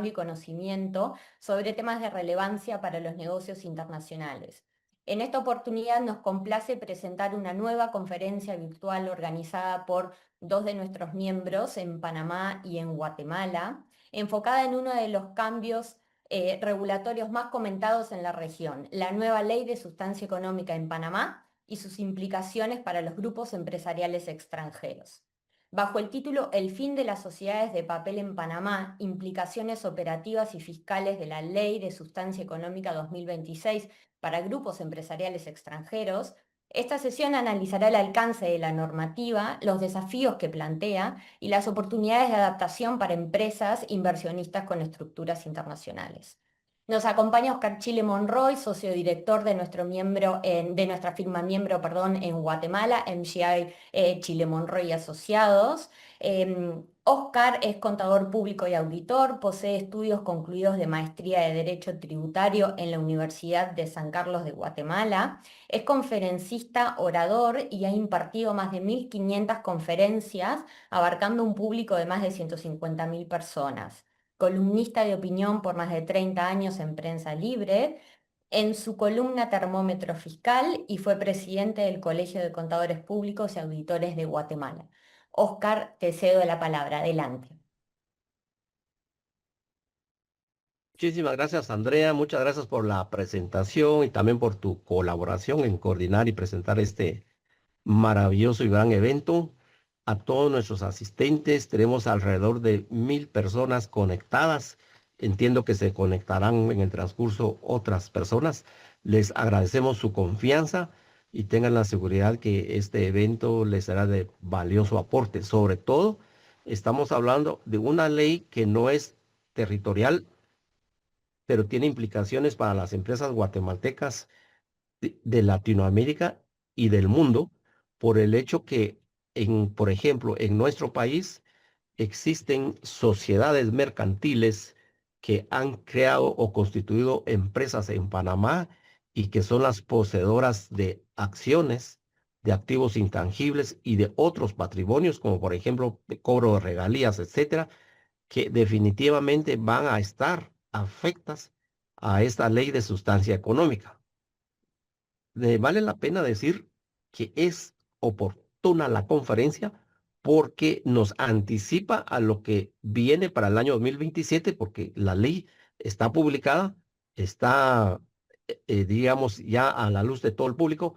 intercambio y conocimiento sobre temas de relevancia para los negocios internacionales. En esta oportunidad nos complace presentar una nueva conferencia virtual organizada por dos de nuestros miembros en Panamá y en Guatemala, enfocada en uno de los cambios regulatorios más comentados en la región, la nueva ley de sustancia económica en Panamá y sus implicaciones para los grupos empresariales extranjeros. Bajo el título El fin de las sociedades de papel en Panamá, implicaciones operativas y fiscales de la Ley de Sustancia Económica 2026 para grupos empresariales extranjeros, esta sesión analizará el alcance de la normativa, los desafíos que plantea y las oportunidades de adaptación para empresas inversionistas con estructuras internacionales. Nos acompaña Oscar Chile Monroy, socio director de de nuestra firma miembro, en Guatemala, MGI Chile Monroy y Asociados. Oscar es contador público y auditor, posee estudios concluidos de maestría de Derecho Tributario en la Universidad de San Carlos de Guatemala. Es conferencista, orador y ha impartido más de 1.500 conferencias, abarcando un público de más de 150.000 personas. Columnista de opinión por más de 30 años en Prensa Libre, en su columna Termómetro Fiscal, y fue presidente del Colegio de Contadores Públicos y Auditores de Guatemala. Oscar, te cedo la palabra. Adelante. Muchísimas gracias, Andrea. Muchas gracias por la presentación y también por tu colaboración en coordinar y presentar este maravilloso y gran evento. A todos nuestros asistentes, tenemos alrededor de 1.000 personas conectadas. Entiendo que se conectarán en el transcurso otras personas. Les agradecemos su confianza y tengan la seguridad que este evento les será de valioso aporte. Sobre todo, estamos hablando de una ley que no es territorial, pero tiene implicaciones para las empresas guatemaltecas de Latinoamérica y del mundo por el hecho que, por ejemplo, en nuestro país existen sociedades mercantiles que han creado o constituido empresas en Panamá y que son las poseedoras de acciones, de activos intangibles y de otros patrimonios, como por ejemplo de cobro de regalías, etcétera, que definitivamente van a estar afectas a esta ley de sustancia económica. Vale la pena decir que es oportuna la conferencia porque nos anticipa a lo que viene para el año 2027, porque la ley está publicada, está, digamos, ya a la luz de todo el público,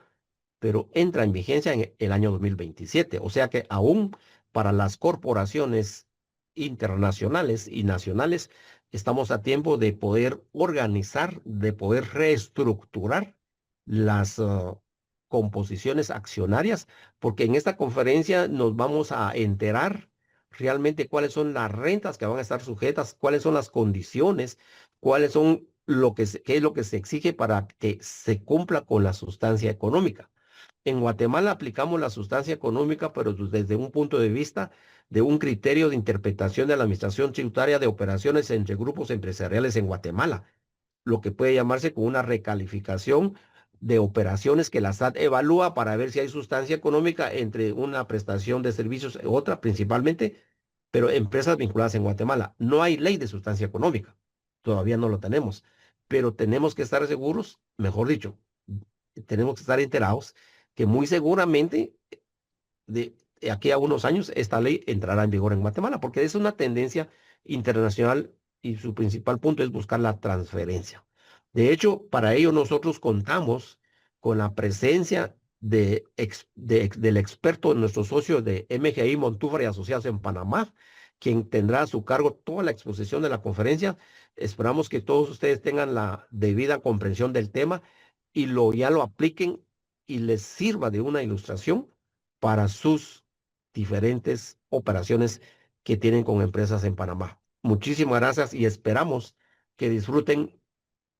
pero entra en vigencia en el año 2027. O sea que aún para las corporaciones internacionales y nacionales estamos a tiempo de poder organizar, de poder reestructurar las composiciones accionarias, porque en esta conferencia nos vamos a enterar realmente cuáles son las rentas que van a estar sujetas, cuáles son las condiciones, cuáles son qué es lo que se exige para que se cumpla con la sustancia económica. En Guatemala aplicamos la sustancia económica, pero desde un punto de vista de un criterio de interpretación de la administración tributaria de operaciones entre grupos empresariales en Guatemala, lo que puede llamarse como una recalificación de operaciones que la SAT evalúa para ver si hay sustancia económica entre una prestación de servicios y otra, principalmente, pero empresas vinculadas en Guatemala. No hay ley de sustancia económica, todavía no lo tenemos, pero tenemos que estar seguros, mejor dicho, tenemos que estar enterados que muy seguramente de aquí a unos años esta ley entrará en vigor en Guatemala, porque es una tendencia internacional y su principal punto es buscar la transferencia. De hecho, para ello nosotros contamos con la presencia del experto, nuestro socio de MGI Montúfar y Asociados en Panamá, quien tendrá a su cargo toda la exposición de la conferencia. Esperamos que todos ustedes tengan la debida comprensión del tema y ya lo apliquen y les sirva de una ilustración para sus diferentes operaciones que tienen con empresas en Panamá. Muchísimas gracias y esperamos que disfruten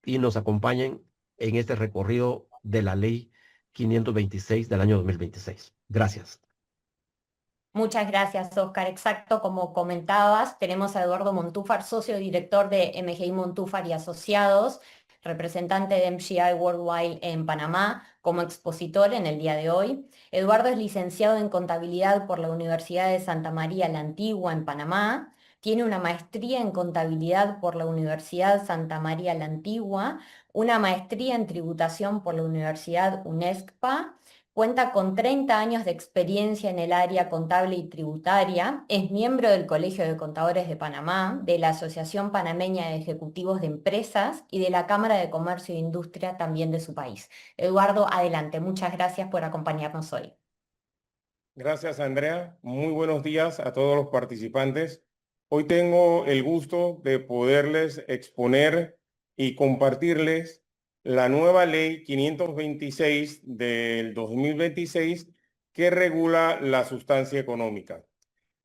y nos acompañen en este recorrido de la ley 526 del año 2026. Gracias. Muchas gracias, Oscar. Exacto, como comentabas, tenemos a Eduardo Montúfar, socio director de MGI Montúfar y Asociados, representante de MGI Worldwide en Panamá, como expositor en el día de hoy. Eduardo es licenciado en Contabilidad por la Universidad de Santa María la Antigua en Panamá. Tiene una maestría en contabilidad por la Universidad Santa María la Antigua, una maestría en tributación por la Universidad UNESCPA. Cuenta con 30 años de experiencia en el área contable y tributaria. Es miembro del Colegio de Contadores de Panamá, de la Asociación Panameña de Ejecutivos de Empresas y de la Cámara de Comercio e Industria también de su país. Eduardo, adelante. Muchas gracias por acompañarnos hoy. Gracias, Andrea. Muy buenos días a todos los participantes. Hoy tengo el gusto de poderles exponer y compartirles la nueva ley 526 del 2026 que regula la sustancia económica.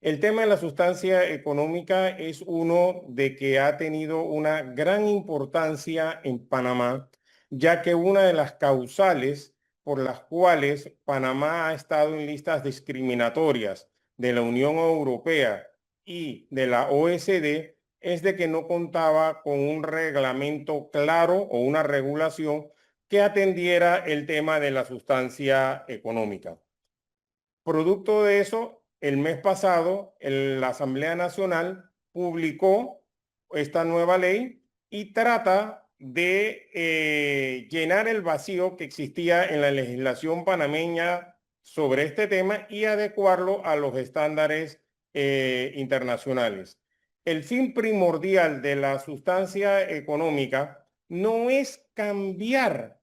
El tema de la sustancia económica es uno de que ha tenido una gran importancia en Panamá, ya que una de las causales por las cuales Panamá ha estado en listas discriminatorias de la Unión Europea y de la OECD es de que no contaba con un reglamento claro o una regulación que atendiera el tema de la sustancia económica. Producto de eso, el mes pasado, la Asamblea Nacional publicó esta nueva ley y trata de llenar el vacío que existía en la legislación panameña sobre este tema y adecuarlo a los estándares internacionales. El fin primordial de la sustancia económica no es cambiar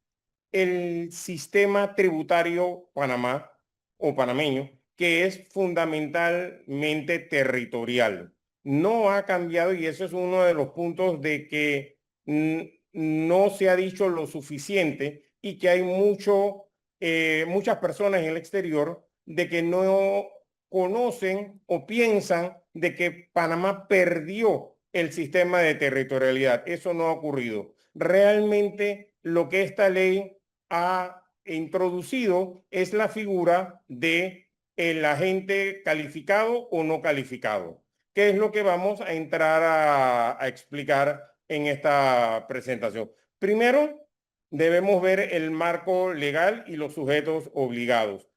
el sistema tributario Panamá o panameño, que es fundamentalmente territorial. No ha cambiado y eso es uno de los puntos de que no se ha dicho lo suficiente y que hay muchas personas en el exterior de que no conocen o piensan de que Panamá perdió el sistema de territorialidad. Eso no ha ocurrido. Realmente lo que esta ley ha introducido es la figura de el agente calificado o no calificado, que es lo que vamos a entrar a explicar en esta presentación. Primero, debemos ver el marco legal y los sujetos obligados.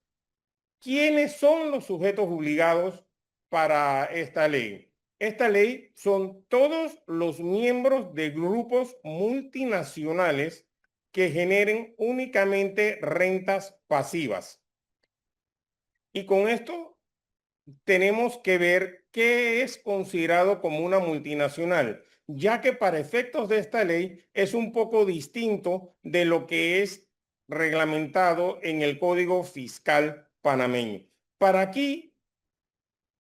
¿Quiénes son los sujetos obligados para esta ley? Esta ley son todos los miembros de grupos multinacionales que generen únicamente rentas pasivas. Y con esto tenemos que ver qué es considerado como una multinacional, ya que para efectos de esta ley es un poco distinto de lo que es reglamentado en el Código Fiscal panameño. Para aquí,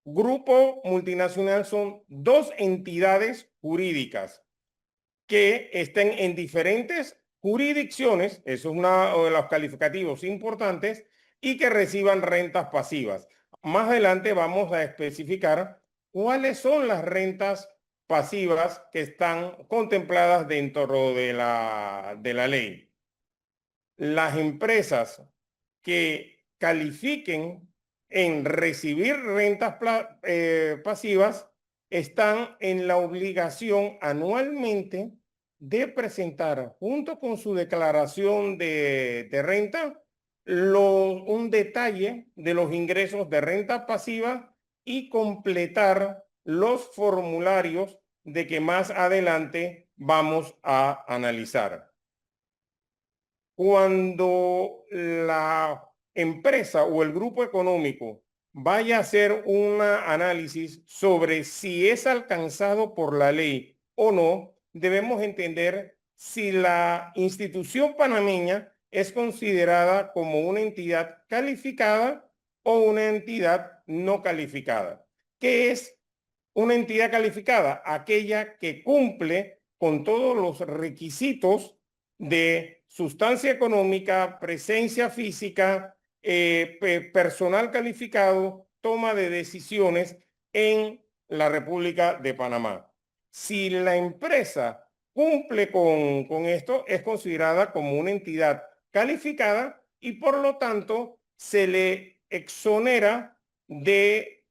grupo multinacional son dos entidades jurídicas que estén en diferentes jurisdicciones, eso es uno de los calificativos importantes, y que reciban rentas pasivas. Más adelante vamos a especificar cuáles son las rentas pasivas que están contempladas dentro de la ley. Las empresas que califiquen en recibir rentas pasivas están en la obligación anualmente de presentar junto con su declaración de renta un detalle de los ingresos de renta pasiva y completar los formularios de que más adelante vamos a analizar. Cuando la empresa o el grupo económico vaya a hacer un análisis sobre si es alcanzado por la ley o no, debemos entender si la institución panameña es considerada como una entidad calificada o una entidad no calificada. ¿Qué es una entidad calificada? Aquella que cumple con todos los requisitos de sustancia económica, presencia física, personal calificado, toma de decisiones en la República de Panamá. Si la empresa cumple con esto, es considerada como una entidad calificada y por lo tanto se le exonera de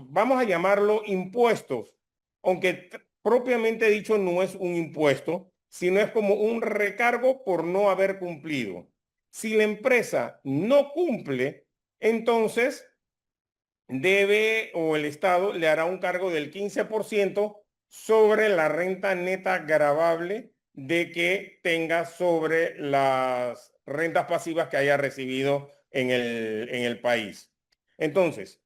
vamos a llamarlo impuestos, aunque propiamente dicho no es un impuesto, sino es como un recargo por no haber cumplido. Si la empresa no cumple, entonces debe o el Estado le hará un cargo del 15% sobre la renta neta gravable de que tenga sobre las rentas pasivas que haya recibido en el país. Entonces,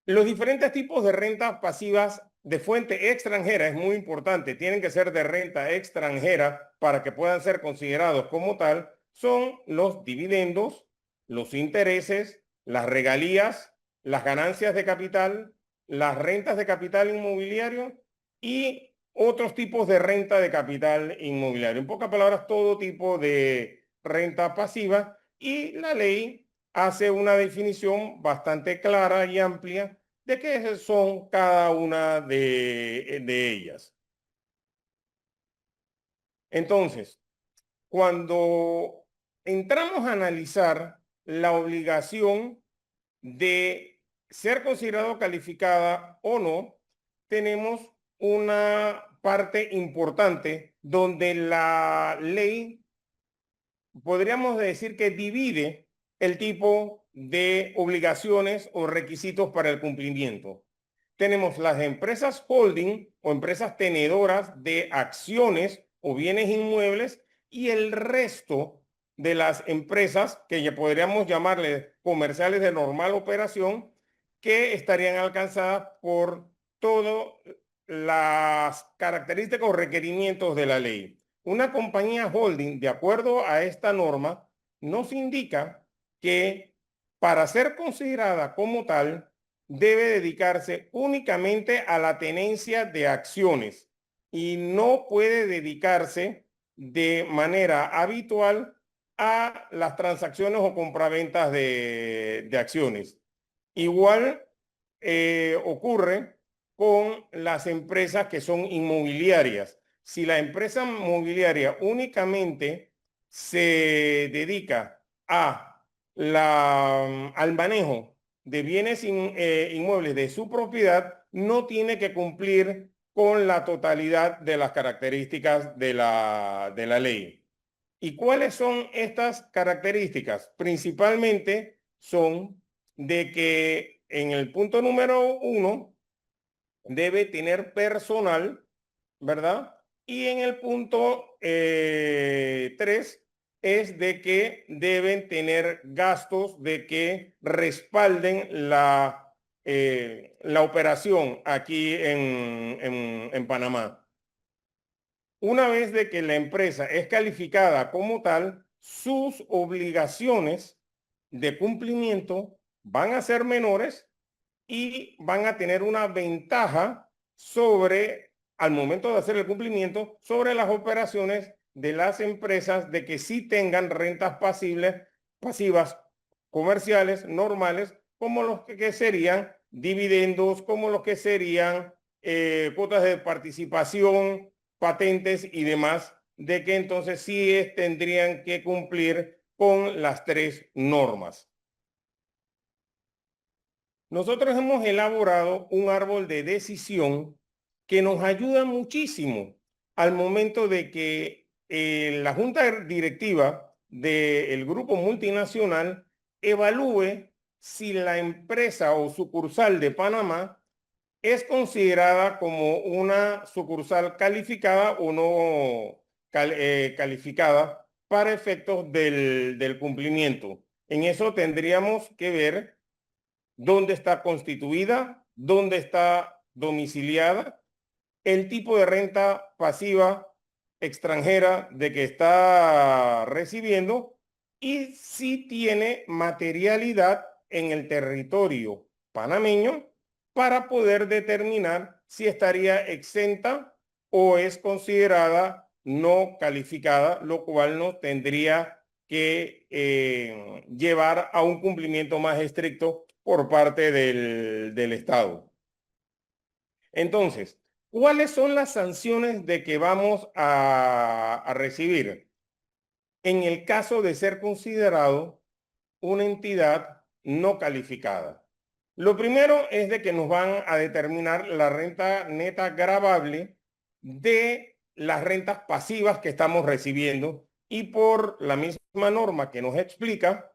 los diferentes tipos de rentas pasivas de fuente extranjera es muy importante, tienen que ser de renta extranjera para que puedan ser considerados como tal, son los dividendos, los intereses, las regalías, las ganancias de capital, las rentas de capital inmobiliario y otros tipos de renta de capital inmobiliario. En pocas palabras, todo tipo de renta pasiva, y la ley hace una definición bastante clara y amplia de qué son cada una de ellas. Entonces, cuando entramos a analizar la obligación de ser considerado calificada o no, tenemos una parte importante donde la ley, podríamos decir que divide el tipo de obligaciones o requisitos para el cumplimiento. Tenemos las empresas holding o empresas tenedoras de acciones o bienes inmuebles y el resto de las empresas que ya podríamos llamarle comerciales de normal operación, que estarían alcanzadas por todas las características o requerimientos de la ley. Una compañía holding, de acuerdo a esta norma, nos indica que para ser considerada como tal, debe dedicarse únicamente a la tenencia de acciones y no puede dedicarse de manera habitual a las transacciones o compraventas de acciones. Igual ocurre con las empresas que son inmobiliarias. Si la empresa inmobiliaria únicamente se dedica al manejo de bienes inmuebles de su propiedad, no tiene que cumplir con la totalidad de las características de la ley. ¿Y cuáles son estas características? Principalmente son de que en el punto número 1 debe tener personal, ¿verdad? Y en el punto 3 es de que deben tener gastos de que respalden la operación aquí en Panamá. Una vez de que la empresa es calificada como tal, sus obligaciones de cumplimiento van a ser menores y van a tener una ventaja sobre, al momento de hacer el cumplimiento, sobre las operaciones de las empresas de que sí tengan rentas pasivas comerciales normales, como los que serían dividendos, como los que serían cuotas de participación, patentes y demás, de que entonces sí tendrían que cumplir con las 3 normas. Nosotros hemos elaborado un árbol de decisión que nos ayuda muchísimo al momento de que la junta directiva del grupo multinacional evalúe si la empresa o sucursal de Panamá es considerada como una sucursal calificada o no calificada para efectos del cumplimiento. En eso tendríamos que ver dónde está constituida, dónde está domiciliada, el tipo de renta pasiva extranjera de que está recibiendo y si tiene materialidad en el territorio panameño para poder determinar si estaría exenta o es considerada no calificada, lo cual nos tendría que llevar a un cumplimiento más estricto por parte del Estado. Entonces, ¿cuáles son las sanciones de que vamos a recibir en el caso de ser considerado una entidad no calificada? Lo primero es de que nos van a determinar la renta neta gravable de las rentas pasivas que estamos recibiendo y por la misma norma que nos explica,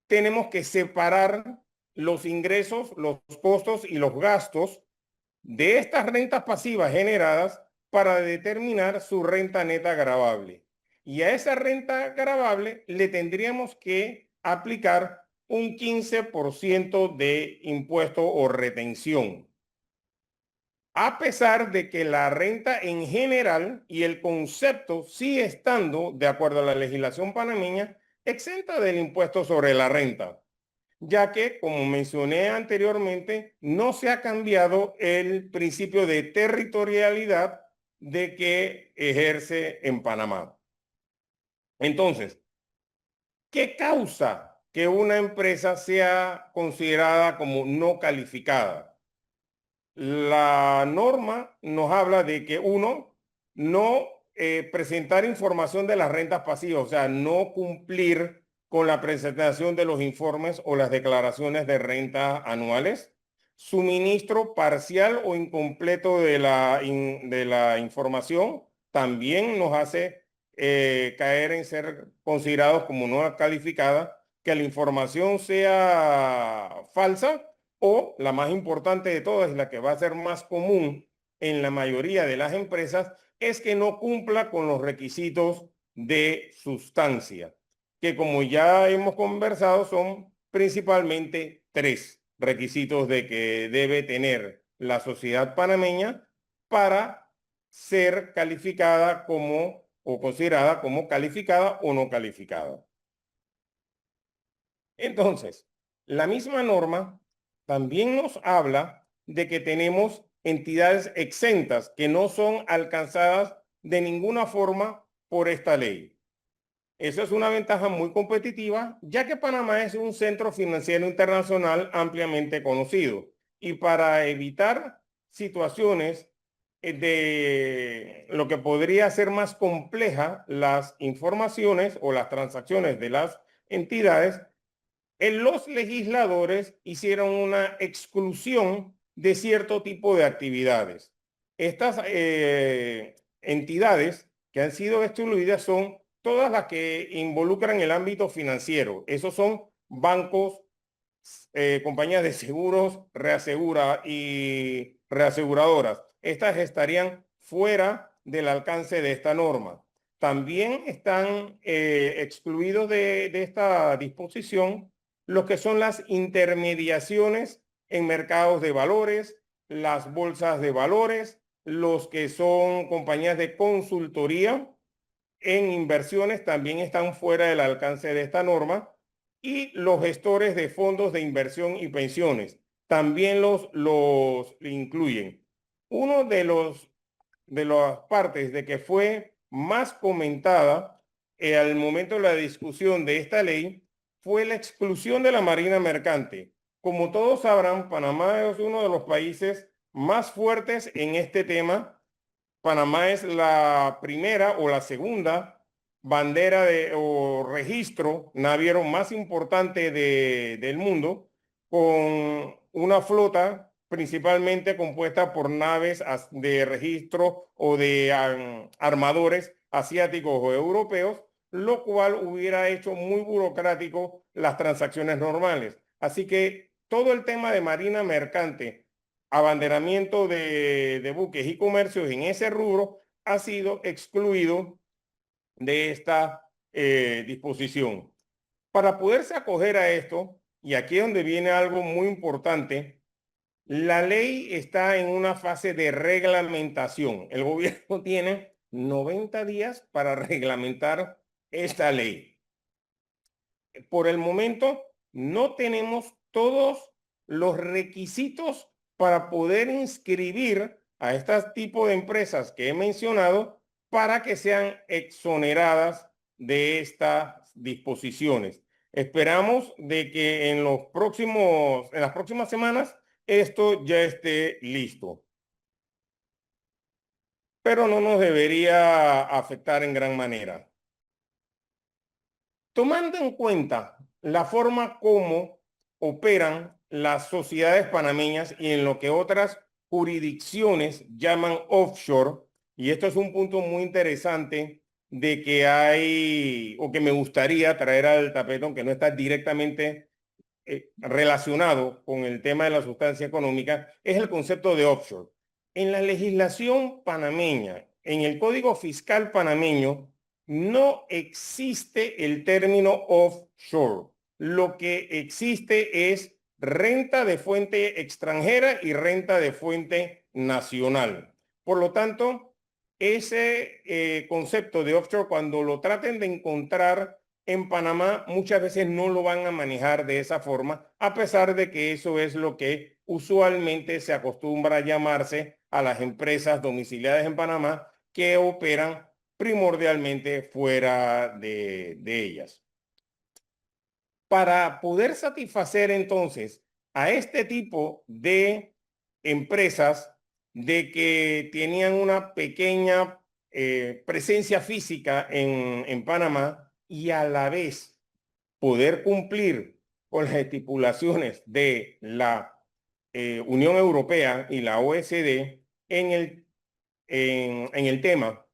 tenemos que separar los ingresos, los costos y los gastos de estas rentas pasivas generadas para determinar su renta neta gravable. Y a esa renta gravable le tendríamos que aplicar un 15% de impuesto o retención. A pesar de que la renta en general y el concepto sigue estando, de acuerdo a la legislación panameña, exenta del impuesto sobre la renta, ya que, como mencioné anteriormente, no se ha cambiado el principio de territorialidad de que ejerce en Panamá. Entonces, ¿qué causa que una empresa sea considerada como no calificada? La norma nos habla de que uno, no presentar información de las rentas pasivas, o sea, no cumplir con la presentación de los informes o las declaraciones de renta anuales, suministro parcial o incompleto de la información también nos hace caer en ser considerados como no calificada, que la información sea falsa o la más importante de todas y la que va a ser más común en la mayoría de las empresas es que no cumpla con los requisitos de sustancia, que como ya hemos conversado son principalmente 3 requisitos de que debe tener la sociedad panameña para ser calificada como o considerada como calificada o no calificada. Entonces, la misma norma también nos habla de que tenemos entidades exentas que no son alcanzadas de ninguna forma por esta ley. Eso es una ventaja muy competitiva, ya que Panamá es un centro financiero internacional ampliamente conocido. Y para evitar situaciones de lo que podría ser más compleja las informaciones o las transacciones de las entidades, los legisladores hicieron una exclusión de cierto tipo de actividades. Estas entidades que han sido excluidas son todas las que involucran el ámbito financiero. Esos son bancos, compañías de seguros, reaseguradoras. Estas estarían fuera del alcance de esta norma. También están excluidos de esta disposición los que son las intermediaciones en mercados de valores, las bolsas de valores, los que son compañías de consultoría en inversiones también están fuera del alcance de esta norma, y los gestores de fondos de inversión y pensiones también los incluyen. Uno de las partes de que fue más comentada al momento de la discusión de esta ley fue la exclusión de la marina mercante. Como todos sabrán, Panamá es uno de los países más fuertes en este tema. Panamá es la primera o la segunda bandera o registro naviero más importante del mundo, con una flota principalmente compuesta por naves de registro o de armadores asiáticos o europeos, lo cual hubiera hecho muy burocrático las transacciones normales. Así que todo el tema de marina mercante, abanderamiento de buques y comercios en ese rubro ha sido excluido de esta disposición. Para poderse acoger a esto, y aquí es donde viene algo muy importante, la ley está en una fase de reglamentación. El gobierno tiene 90 días para reglamentar esta ley. Por el momento, no tenemos todos los requisitos para poder inscribir a este tipo de empresas que he mencionado para que sean exoneradas de estas disposiciones. Esperamos de que en las próximas semanas esto ya esté listo. Pero no nos debería afectar en gran manera. Tomando en cuenta la forma como operan las sociedades panameñas y en lo que otras jurisdicciones llaman offshore, y esto es un punto muy interesante de que hay, o que me gustaría traer al tapete, aunque no está directamente relacionado con el tema de la sustancia económica es el concepto de offshore. En la legislación panameña, en el Código Fiscal panameño, no existe el término offshore. Lo que existe es renta de fuente extranjera y renta de fuente nacional. Por lo tanto, ese concepto de offshore, cuando lo traten de encontrar en Panamá, muchas veces no lo van a manejar de esa forma, a pesar de que eso es lo que usualmente se acostumbra a llamarse a las empresas domiciliadas en Panamá que operan primordialmente fuera de ellas. Para poder satisfacer entonces a este tipo de empresas de que tenían una pequeña presencia física en Panamá y a la vez poder cumplir con las estipulaciones de la Unión Europea y la OECD en el tema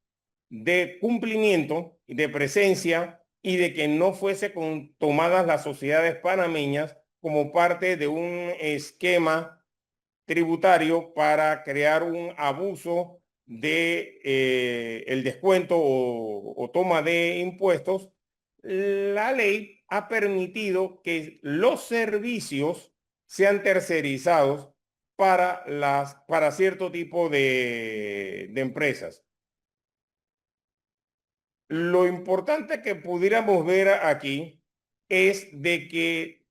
de cumplimiento y de presencia y de que no fuese tomadas las sociedades panameñas como parte de un esquema tributario para crear un abuso de el descuento o toma de impuestos. La ley ha permitido que los servicios sean tercerizados para cierto tipo de empresas. Lo importante que pudiéramos ver aquí es de que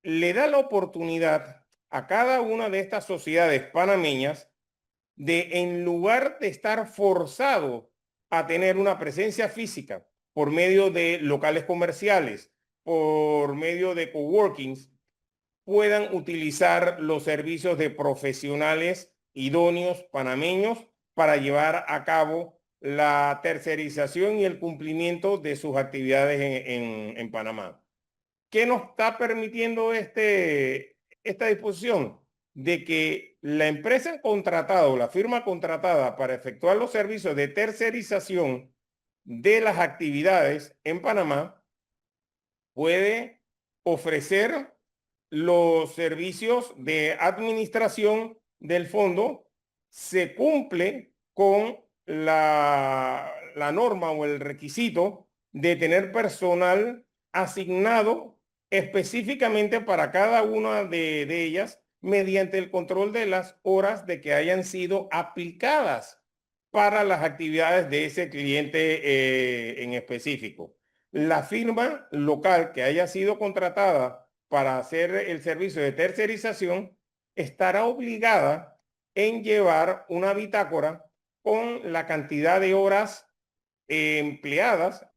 le da la oportunidad a cada una de estas sociedades panameñas de, en lugar de estar forzado a tener una presencia física por medio de locales comerciales, por medio de coworkings, puedan utilizar los servicios de profesionales idóneos panameños para llevar a cabo la tercerización y el cumplimiento de sus actividades en Panamá. ¿Qué nos está permitiendo esta disposición? De que la empresa contratada o la firma contratada para efectuar los servicios de tercerización de las actividades en Panamá puede ofrecer los servicios de administración del fondo. Se cumple con la norma o el requisito de tener personal asignado específicamente para cada una de ellas mediante el control de las horas de que hayan sido aplicadas para las actividades de ese cliente en específico. La firma local que haya sido contratada para hacer el servicio de tercerización estará obligada en llevar una bitácora con la cantidad de horas empleadas,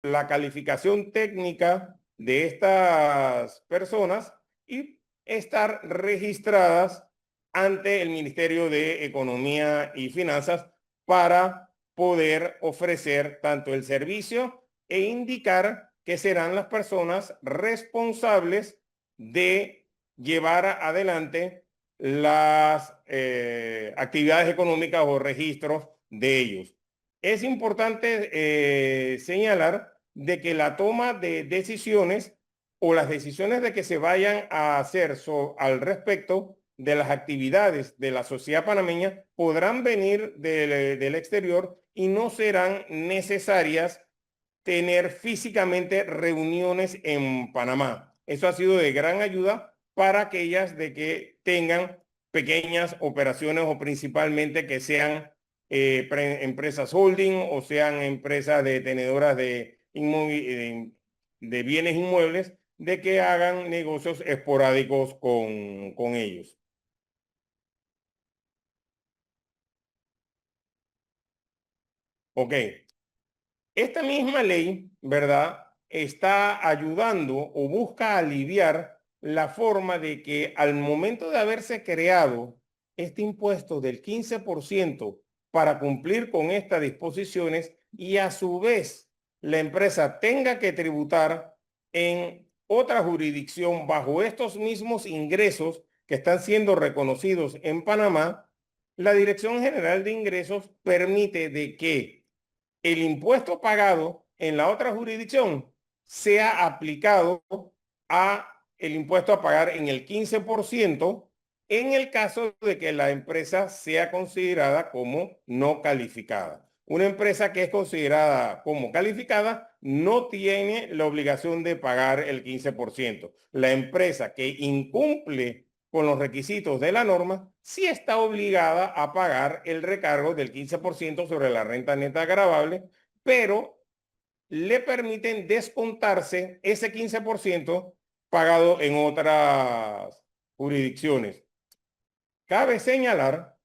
la calificación técnica de estas personas y estar registradas ante el Ministerio de Economía y Finanzas para poder ofrecer tanto el servicio e indicar que serán las personas responsables de llevar adelante las actividades económicas o registros de ellos. Es importante señalar de que la toma de decisiones o las decisiones de que se vayan a hacer al respecto de las actividades de la sociedad panameña podrán venir del exterior y no serán necesarias tener físicamente reuniones en Panamá. Eso ha sido de gran ayuda para aquellas de que tengan pequeñas operaciones o principalmente que sean empresas holding o sean empresas detenedoras de bienes inmuebles, de que hagan negocios esporádicos con ellos. Ok. Esta misma ley, ¿verdad?, está ayudando o busca aliviar la forma de que al momento de haberse creado este impuesto del 15% para cumplir con estas disposiciones y a su vez la empresa tenga que tributar en otra jurisdicción bajo estos mismos ingresos que están siendo reconocidos en Panamá, la Dirección General de Ingresos permite de que el impuesto pagado en la otra jurisdicción sea aplicado a el impuesto a pagar en el 15% en el caso de que la empresa sea considerada como no calificada. Una empresa que es considerada como calificada no tiene la obligación de pagar el 15%. La empresa que incumple con los requisitos de la norma sí está obligada a pagar el recargo del 15% sobre la renta neta gravable, pero le permiten descontarse ese 15% pagado en otras jurisdicciones. Cabe señalar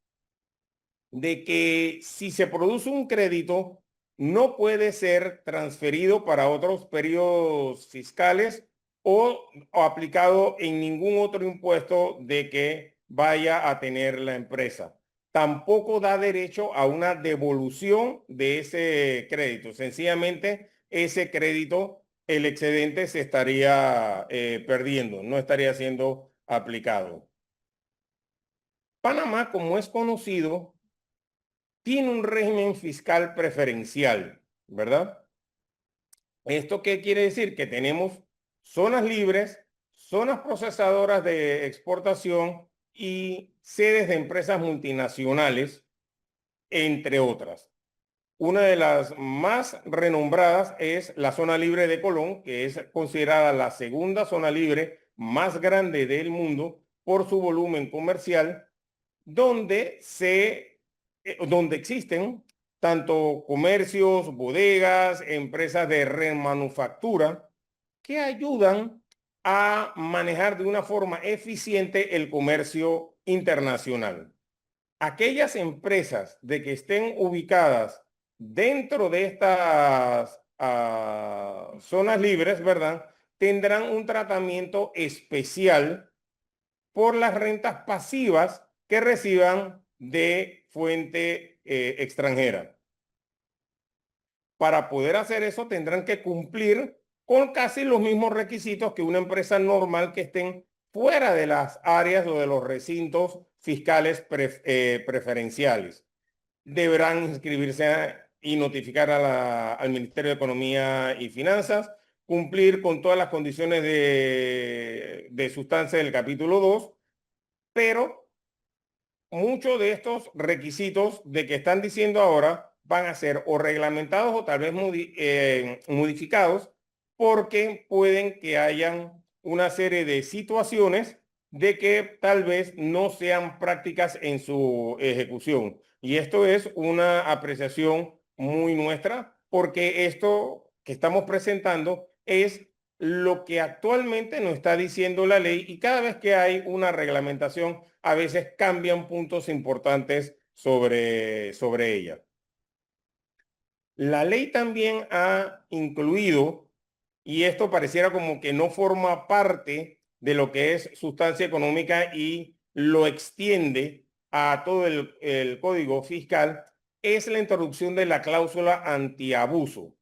de que si se produce un crédito, no puede ser transferido para otros periodos fiscales o aplicado en ningún otro impuesto de que vaya a tener la empresa. Tampoco da derecho a una devolución de ese crédito. Sencillamente, ese crédito, el excedente se estaría perdiendo, no estaría siendo aplicado. Panamá, como es conocido, tiene un régimen fiscal preferencial, ¿verdad? ¿Esto qué quiere decir? Que tenemos zonas libres, zonas procesadoras de exportación y sedes de empresas multinacionales, entre otras. Una de las más renombradas es la zona libre de Colón, que es considerada la segunda zona libre más grande del mundo por su volumen comercial, donde donde existen tanto comercios, bodegas, empresas de remanufactura que ayudan a manejar de una forma eficiente el comercio internacional. Aquellas empresas de que estén ubicadas dentro de estas zonas libres, ¿verdad? Tendrán un tratamiento especial por las rentas pasivas que reciban de fuente extranjera. Para poder hacer eso tendrán que cumplir con casi los mismos requisitos que una empresa normal que estén fuera de las áreas o de los recintos fiscales preferenciales. Deberán inscribirse y notificar al Ministerio de Economía y Finanzas, cumplir con todas las condiciones de sustancia del capítulo 2, pero muchos de estos requisitos de que están diciendo ahora van a ser o reglamentados o tal vez modificados porque pueden que hayan una serie de situaciones de que tal vez no sean prácticas en su ejecución. Y esto es una apreciación muy nuestra porque esto que estamos presentando es lo que actualmente nos está diciendo la ley y cada vez que hay una reglamentación, a veces cambian puntos importantes sobre ella. La ley también ha incluido, y esto pareciera como que no forma parte de lo que es sustancia económica y lo extiende a todo el código fiscal, es la introducción de la cláusula antiabuso,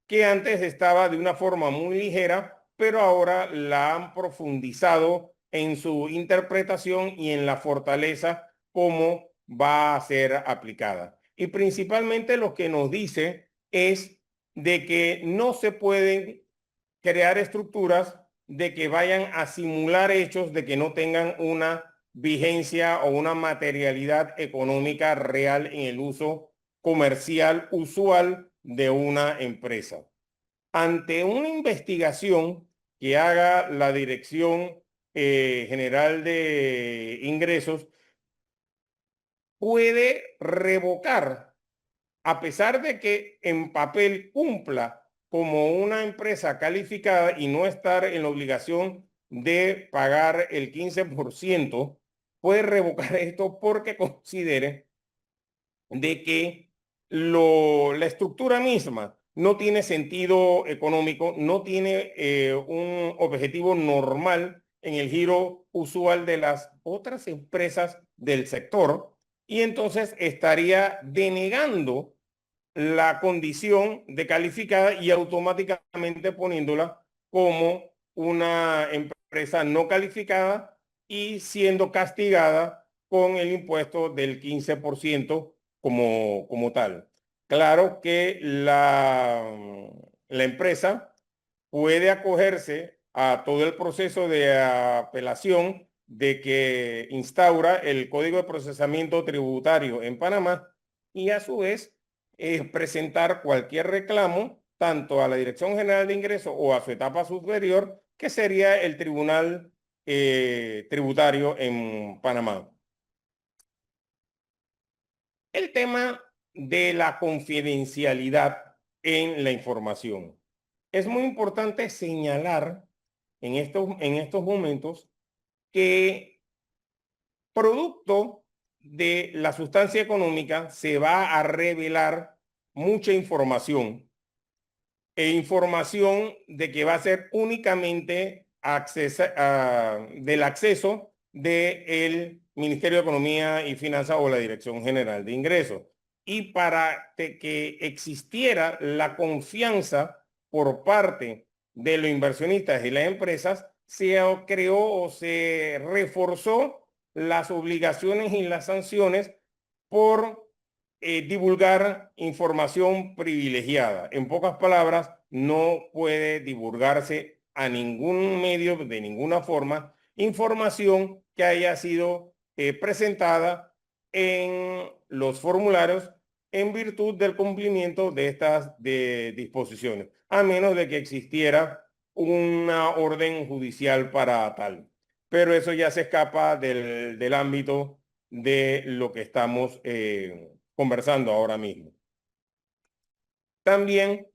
que antes estaba de una forma muy ligera, pero ahora la han profundizado en su interpretación y en la fortaleza cómo va a ser aplicada. Y principalmente lo que nos dice es de que no se pueden crear estructuras de que vayan a simular hechos de que no tengan una vigencia o una materialidad económica real en el uso comercial usual de una empresa. Ante una investigación que haga la Dirección General de Ingresos, puede revocar, a pesar de que en papel cumpla como una empresa calificada y no estar en la obligación de pagar el 15%, puede revocar esto porque considere de que la estructura misma no tiene sentido económico, no tiene un objetivo normal en el giro usual de las otras empresas del sector y entonces estaría denegando la condición de calificada y automáticamente poniéndola como una empresa no calificada y siendo castigada con el impuesto del 15% como tal. claro que la empresa puede acogerse a todo el proceso de apelación de que instaura el Código de Procesamiento Tributario en Panamá y a su vez presentar cualquier reclamo tanto a la Dirección General de Ingresos o a su etapa superior, que sería el Tribunal Tributario en Panamá. El tema de la confidencialidad en la información. Es muy importante señalar en estos momentos que producto de la sustancia económica se va a revelar mucha información e información de que va a ser únicamente del acceso del Ministerio de Economía y Finanzas o la Dirección General de Ingresos. Y para que existiera la confianza por parte de los inversionistas y las empresas, se creó o se reforzó las obligaciones y las sanciones por divulgar información privilegiada. En pocas palabras, no puede divulgarse a ningún medio de ninguna forma información que haya sido presentada en los formularios en virtud del cumplimiento de estas disposiciones, a menos de que existiera una orden judicial para tal. Pero eso ya se escapa del ámbito de lo que estamos conversando ahora mismo. También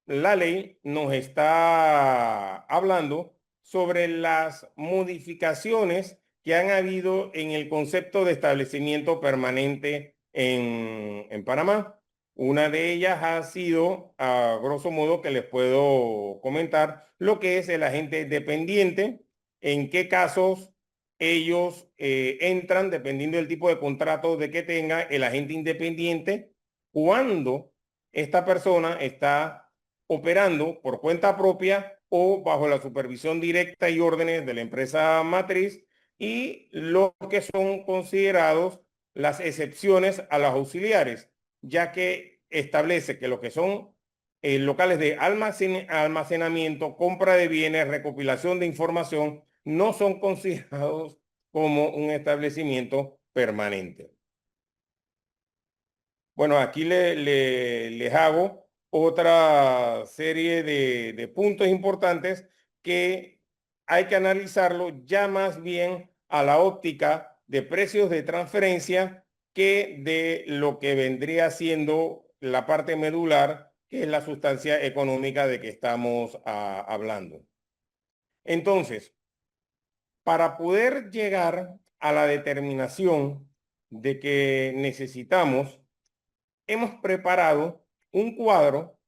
la ley nos está hablando sobre las modificaciones que han habido en el concepto de establecimiento permanente en Panamá. Una de ellas ha sido, a grosso modo, que les puedo comentar, lo que es el agente dependiente, en qué casos ellos entran, dependiendo del tipo de contrato de que tenga el agente independiente, cuando esta persona está operando por cuenta propia o bajo la supervisión directa y órdenes de la empresa matriz, y lo que son considerados las excepciones a las auxiliares, ya que establece que lo que son locales de almacenamiento, compra de bienes, recopilación de información, no son considerados como un establecimiento permanente. Bueno, aquí les hago otra serie de puntos importantes que hay que analizarlo ya más bien a la óptica de precios de transferencia que de lo que vendría siendo la parte medular, que es la sustancia económica de que estamos hablando. Entonces, para poder llegar a la determinación de que necesitamos, hemos preparado un cuadro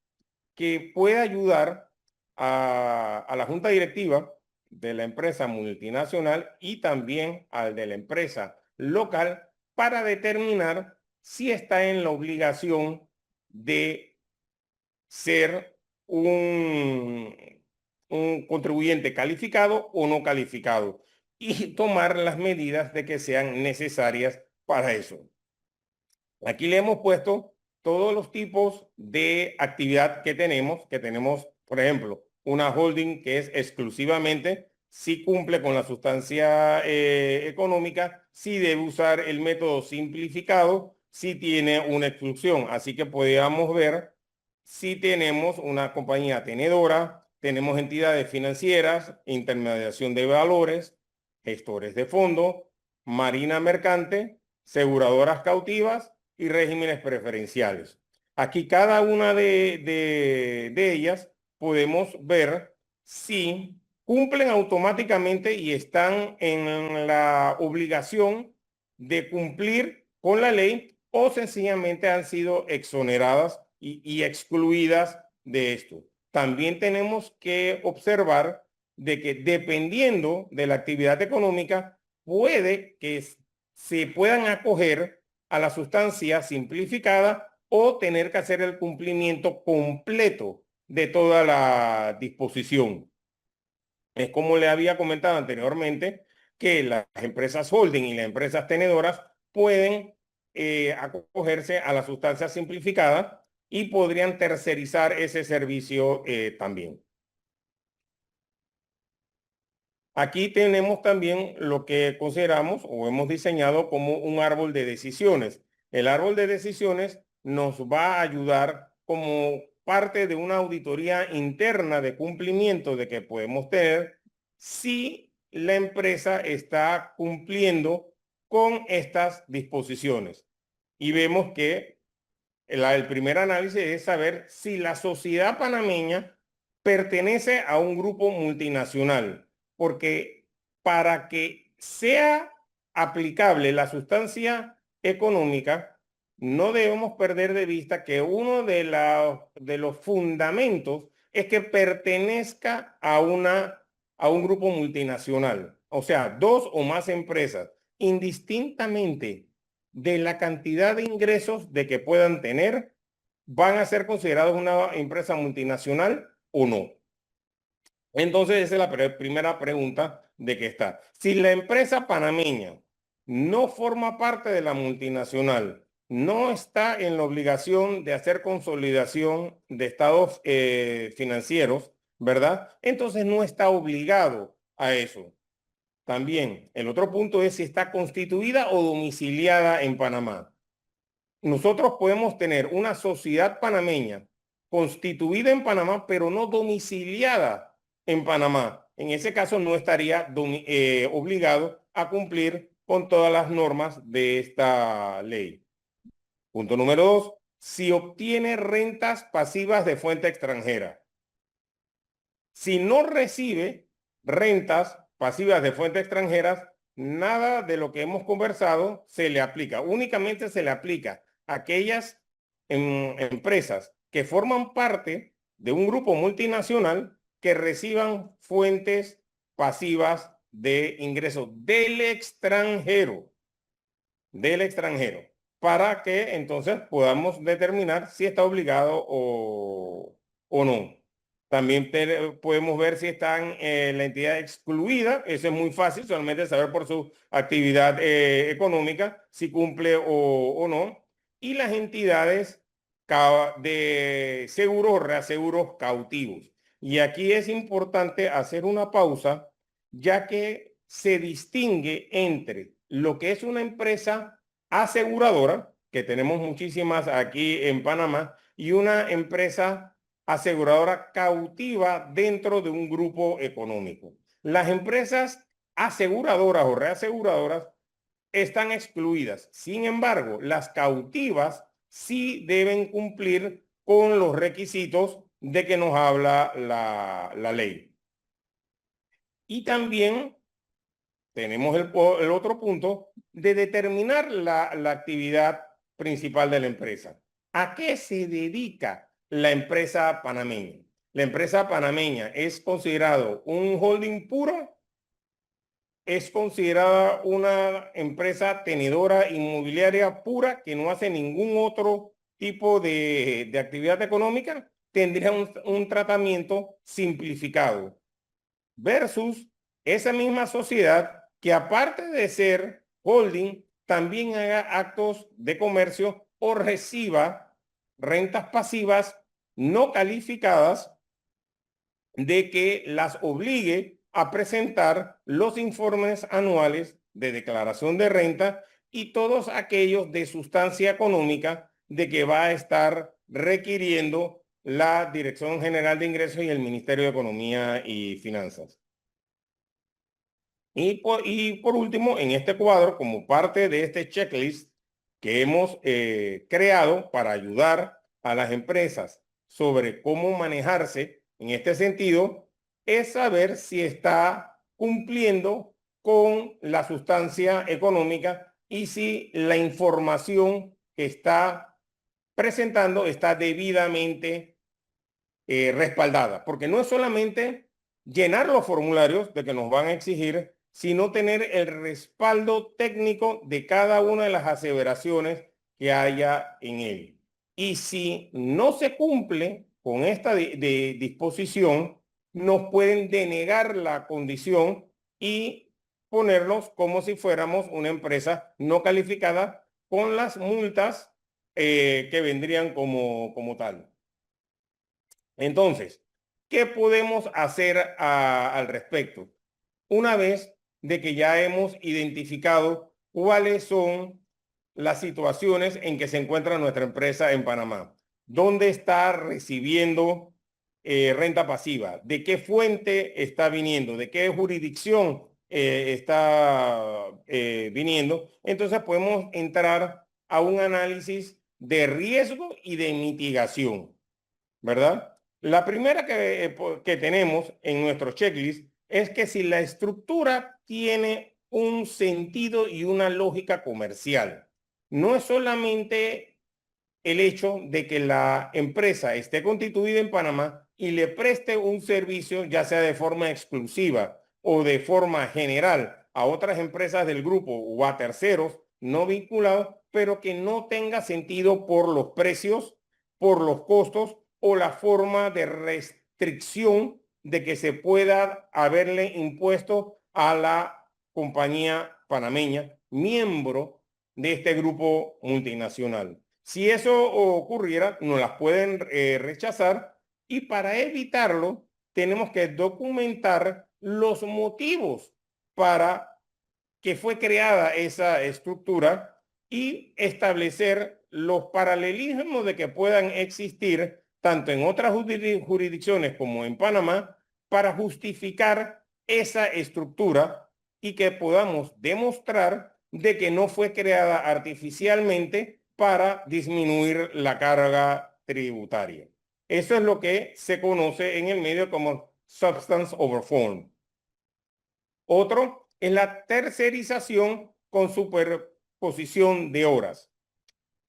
que puede ayudar a la junta directiva de la empresa multinacional y también al de la empresa local para determinar si está en la obligación de ser un contribuyente calificado o no calificado y tomar las medidas de que sean necesarias para eso. Aquí le hemos puesto todos los tipos de actividad que tenemos, por ejemplo, una holding que es exclusivamente si cumple con la sustancia económica, si debe usar el método simplificado, si tiene una exclusión. Así que podríamos ver si tenemos una compañía tenedora, tenemos entidades financieras, intermediación de valores, gestores de fondos, marina mercante, aseguradoras cautivas y regímenes preferenciales. Aquí cada una de ellas podemos ver si cumplen automáticamente y están en la obligación de cumplir con la ley o sencillamente han sido exoneradas y excluidas de esto. También tenemos que observar de que dependiendo de la actividad económica, puede que se puedan acoger a la sustancia simplificada o tener que hacer el cumplimiento completo de toda la disposición. Es como le había comentado anteriormente, que las empresas holding y las empresas tenedoras pueden acogerse a la sustancia simplificada y podrían tercerizar ese servicio también. Aquí tenemos también lo que consideramos o hemos diseñado como un árbol de decisiones. El árbol de decisiones nos va a ayudar como parte de una auditoría interna de cumplimiento de que podemos tener si la empresa está cumpliendo con estas disposiciones. Y vemos que el primer análisis es saber si la sociedad panameña pertenece a un grupo multinacional, porque para que sea aplicable la sustancia económica, no debemos perder de vista que uno de los fundamentos es que pertenezca a un grupo multinacional, o sea, dos o más empresas, indistintamente de la cantidad de ingresos de que puedan tener, van a ser considerados una empresa multinacional o no. Entonces, esa es la primera pregunta de que está. Si la empresa panameña no forma parte de la multinacional, no está en la obligación de hacer consolidación de estados financieros, ¿verdad? Entonces no está obligado a eso. También, el otro punto es si está constituida o domiciliada en Panamá. Nosotros podemos tener una sociedad panameña constituida en Panamá, pero no domiciliada en Panamá. En ese caso no estaría obligado a cumplir con todas las normas de esta ley. Punto número 2, si obtiene rentas pasivas de fuente extranjera. Si no recibe rentas pasivas de fuentes extranjeras, nada de lo que hemos conversado se le aplica. Únicamente se le aplica a aquellas empresas que forman parte de un grupo multinacional que reciban fuentes pasivas de ingresos del extranjero, para que entonces podamos determinar si está obligado o no. También podemos ver si están la entidad excluida. Eso es muy fácil, solamente saber por su actividad económica si cumple o no. Y las entidades de seguros o reaseguros cautivos. Y aquí es importante hacer una pausa, ya que se distingue entre lo que es una empresa aseguradora, que tenemos muchísimas aquí en Panamá, y una empresa aseguradora cautiva dentro de un grupo económico. Las empresas aseguradoras o reaseguradoras están excluidas. Sin embargo, las cautivas sí deben cumplir con los requisitos de que nos habla la ley. Y también tenemos el otro punto de determinar la actividad principal de la empresa. ¿A qué se dedica la empresa panameña? La empresa panameña es considerado un holding puro, es considerada una empresa tenedora inmobiliaria pura que no hace ningún otro tipo de actividad económica, tendría un tratamiento simplificado versus esa misma sociedad que aparte de ser holding, también haga actos de comercio o reciba rentas pasivas no calificadas de que las obligue a presentar los informes anuales de declaración de renta y todos aquellos de sustancia económica de que va a estar requiriendo la Dirección General de Ingresos y el Ministerio de Economía y Finanzas. Y por último, en este cuadro, como parte de este checklist que hemos creado para ayudar a las empresas sobre cómo manejarse en este sentido, es saber si está cumpliendo con la sustancia económica y si la información que está presentando está debidamente respaldada. Porque no es solamente llenar los formularios de que nos van a exigir, sino tener el respaldo técnico de cada una de las aseveraciones que haya en él. Y si no se cumple con esta disposición, nos pueden denegar la condición y ponernos como si fuéramos una empresa no calificada con las multas que vendrían como tal. Entonces, ¿qué podemos hacer al respecto? Una vez de que ya hemos identificado cuáles son las situaciones en que se encuentra nuestra empresa en Panamá, dónde está recibiendo renta pasiva, de qué fuente está viniendo, de qué jurisdicción está viniendo, entonces podemos entrar a un análisis de riesgo y de mitigación, ¿verdad? La primera que tenemos en nuestro checklist es que si la estructura tiene un sentido y una lógica comercial, no es solamente el hecho de que la empresa esté constituida en Panamá y le preste un servicio, ya sea de forma exclusiva o de forma general a otras empresas del grupo o a terceros no vinculados, pero que no tenga sentido por los precios, por los costos o la forma de restricción de que se pueda haberle impuesto a la compañía panameña, miembro de este grupo multinacional. Si eso ocurriera, nos las pueden rechazar y para evitarlo tenemos que documentar los motivos para que fue creada esa estructura y establecer los paralelismos de que puedan existir tanto en otras jurisdicciones como en Panamá para justificar esa estructura y que podamos demostrar de que no fue creada artificialmente para disminuir la carga tributaria. Eso es lo que se conoce en el medio como substance over form. Otro es la tercerización con superposición de horas.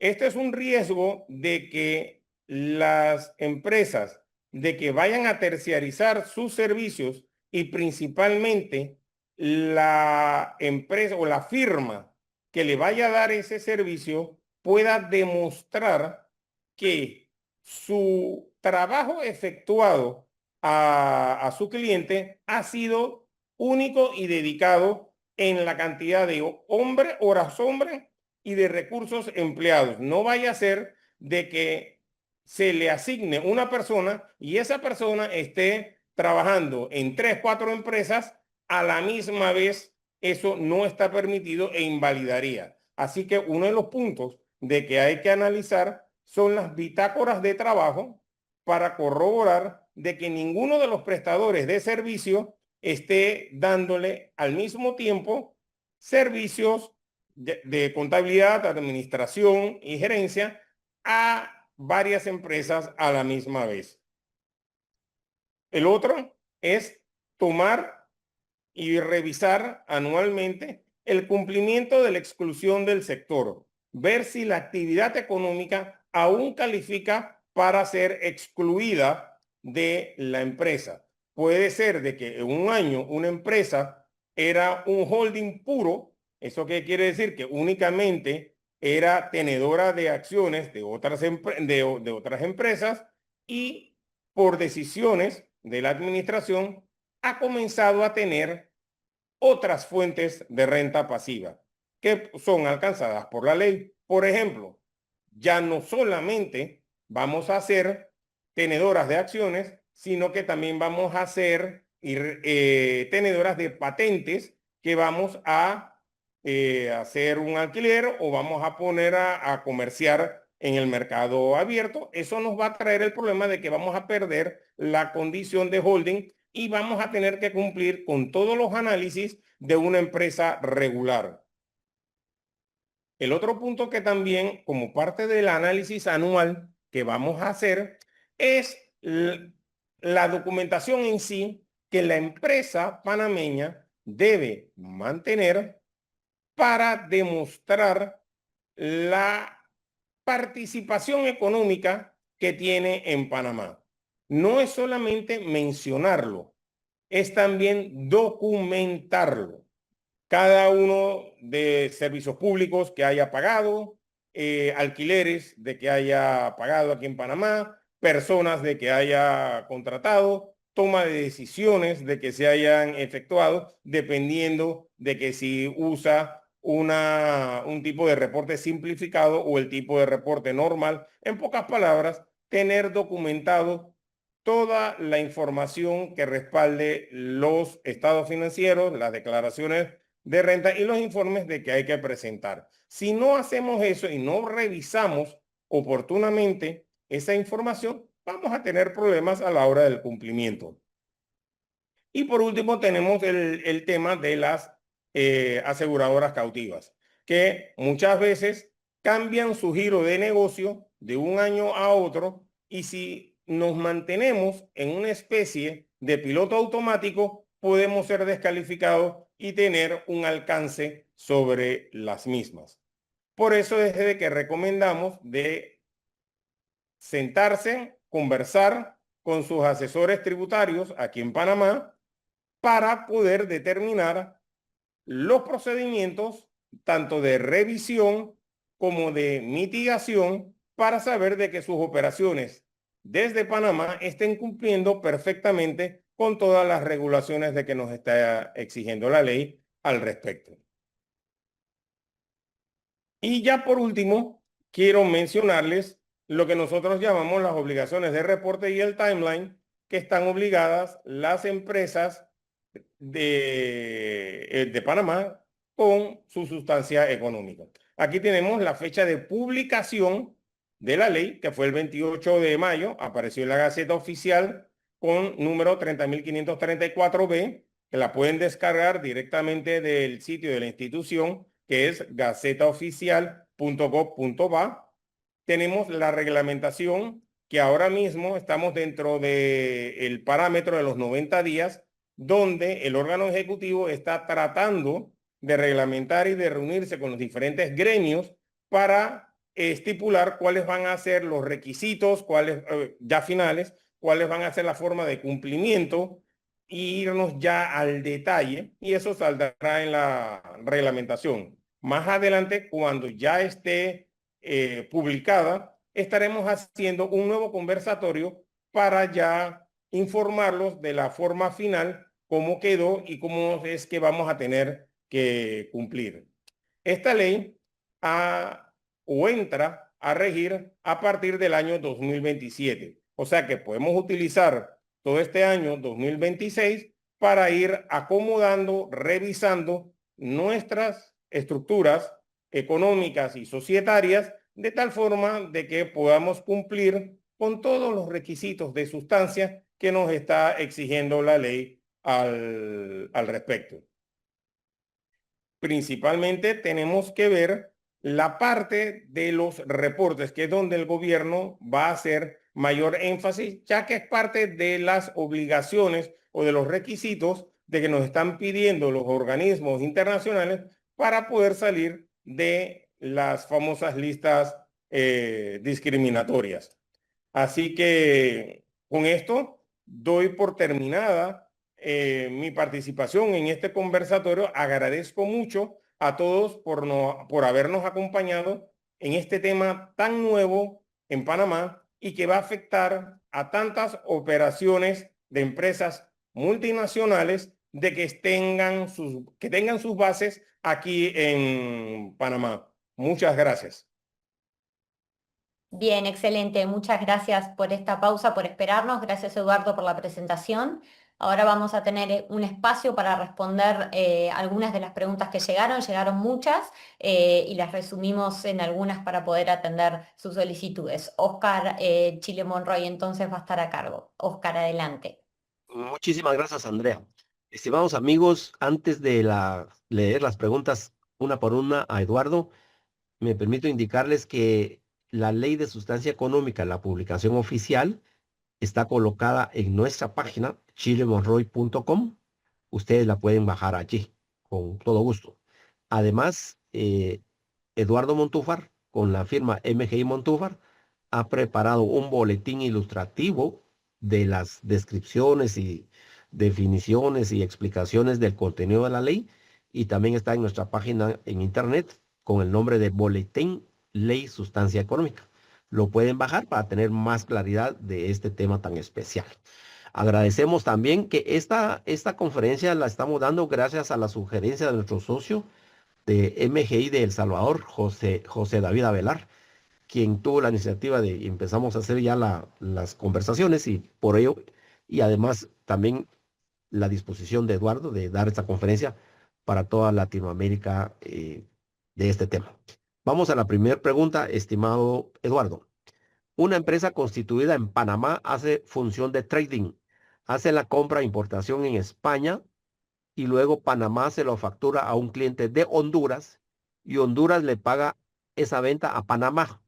Este es un riesgo de que las empresas de que vayan a terciarizar sus servicios y principalmente la empresa o la firma que le vaya a dar ese servicio pueda demostrar que su trabajo efectuado a su cliente ha sido único y dedicado en la cantidad de horas hombre y de recursos empleados. No vaya a ser de que se le asigne una persona y esa persona esté trabajando en 3, 4 empresas a la misma vez. Eso no está permitido e invalidaría. Así que uno de los puntos de que hay que analizar son las bitácoras de trabajo para corroborar de que ninguno de los prestadores de servicio esté dándole al mismo tiempo servicios de contabilidad, administración y gerencia a varias empresas a la misma vez. El otro es tomar y revisar anualmente el cumplimiento de la exclusión del sector, ver si la actividad económica aún califica para ser excluida de la empresa. Puede ser de que en un año una empresa era un holding puro. ¿Eso qué quiere decir? Que únicamente era tenedora de acciones de otras empresas y por decisiones de la administración ha comenzado a tener otras fuentes de renta pasiva que son alcanzadas por la ley. Por ejemplo, ya no solamente vamos a ser tenedoras de acciones, sino que también vamos a ser tenedoras de patentes que vamos a hacer un alquiler o vamos a poner a comerciar en el mercado abierto. Eso nos va a traer el problema de que vamos a perder la condición de holding y vamos a tener que cumplir con todos los análisis de una empresa regular. El otro punto que también, como parte del análisis anual que vamos a hacer, es la documentación en sí que la empresa panameña debe mantener para demostrar la participación económica que tiene en Panamá. No es solamente mencionarlo, es también documentarlo. Cada uno de servicios públicos que haya pagado, alquileres de que haya pagado aquí en Panamá, personas de que haya contratado, toma de decisiones de que se hayan efectuado, dependiendo de que si usa un tipo de reporte simplificado o el tipo de reporte normal. En pocas palabras, tener documentado toda la información que respalde los estados financieros, las declaraciones de renta y los informes de que hay que presentar. Si no hacemos eso y no revisamos oportunamente esa información, vamos a tener problemas a la hora del cumplimiento. Y por último tenemos el tema de las aseguradoras cautivas, que muchas veces cambian su giro de negocio de un año a otro, y si nos mantenemos en una especie de piloto automático, podemos ser descalificados y tener un alcance sobre las mismas. Por eso es de que recomendamos de sentarse, conversar con sus asesores tributarios aquí en Panamá para poder determinar los procedimientos tanto de revisión como de mitigación para saber de que sus operaciones desde Panamá estén cumpliendo perfectamente con todas las regulaciones de que nos está exigiendo la ley al respecto. Y ya por último, quiero mencionarles lo que nosotros llamamos las obligaciones de reporte y el timeline que están obligadas las empresas de Panamá con su sustancia económica. Aquí tenemos la fecha de publicación de la ley, que fue el 28 de mayo, apareció en la Gaceta Oficial con número 30.534B, que la pueden descargar directamente del sitio de la institución, que es gacetaoficial.gov.ba. Tenemos la reglamentación, que ahora mismo estamos dentro del parámetro de los 90 días, donde el órgano ejecutivo está tratando de reglamentar y de reunirse con los diferentes gremios para estipular cuáles van a ser los requisitos, cuáles ya finales, cuáles van a ser la forma de cumplimiento, e irnos ya al detalle, y eso saldrá en la reglamentación. Más adelante, cuando ya esté publicada, estaremos haciendo un nuevo conversatorio para ya informarlos de la forma final, cómo quedó y cómo es que vamos a tener que cumplir. Esta ley entra a regir a partir del año 2027. O sea que podemos utilizar todo este año 2026 para ir acomodando, revisando nuestras estructuras económicas y societarias de tal forma de que podamos cumplir con todos los requisitos de sustancia que nos está exigiendo la ley al respecto. Principalmente tenemos que ver la parte de los reportes, que es donde el gobierno va a hacer mayor énfasis, ya que es parte de las obligaciones o de los requisitos de que nos están pidiendo los organismos internacionales para poder salir de las famosas listas discriminatorias. Así que con esto doy por terminada mi participación en este conversatorio. Agradezco mucho a todos por habernos acompañado en este tema tan nuevo en Panamá y que va a afectar a tantas operaciones de empresas multinacionales de que tengan sus bases aquí en Panamá. Muchas gracias. Bien, excelente. Muchas gracias por esta pausa, por esperarnos. Gracias, Eduardo, por la presentación. Ahora vamos a tener un espacio para responder algunas de las preguntas que llegaron. Llegaron muchas y las resumimos en algunas para poder atender sus solicitudes. Oscar Chile Monroy entonces va a estar a cargo. Oscar, adelante. Muchísimas gracias, Andrea. Estimados amigos, antes de leer las preguntas una por una a Eduardo, me permito indicarles que la ley de sustancia económica, la publicación oficial, está colocada en nuestra página chilemonroy.com. Ustedes la pueden bajar allí con todo gusto. Además, Eduardo Montúfar, con la firma MGI Montúfar, ha preparado un boletín ilustrativo de las descripciones y definiciones y explicaciones del contenido de la ley, y también está en nuestra página en internet con el nombre de Boletín Ley Sustancia Económica. Lo pueden bajar para tener más claridad de este tema tan especial. Agradecemos también que esta conferencia la estamos dando gracias a la sugerencia de nuestro socio de MGI de El Salvador, José David Avelar, quien tuvo la iniciativa de y empezamos a hacer ya las conversaciones y por ello, y además también la disposición de Eduardo de dar esta conferencia para toda Latinoamérica de este tema. Vamos a la primera pregunta, estimado Eduardo. Una empresa constituida en Panamá hace función de trading, hace la compra e importación en España y luego Panamá se lo factura a un cliente de Honduras y Honduras le paga esa venta a Panamá.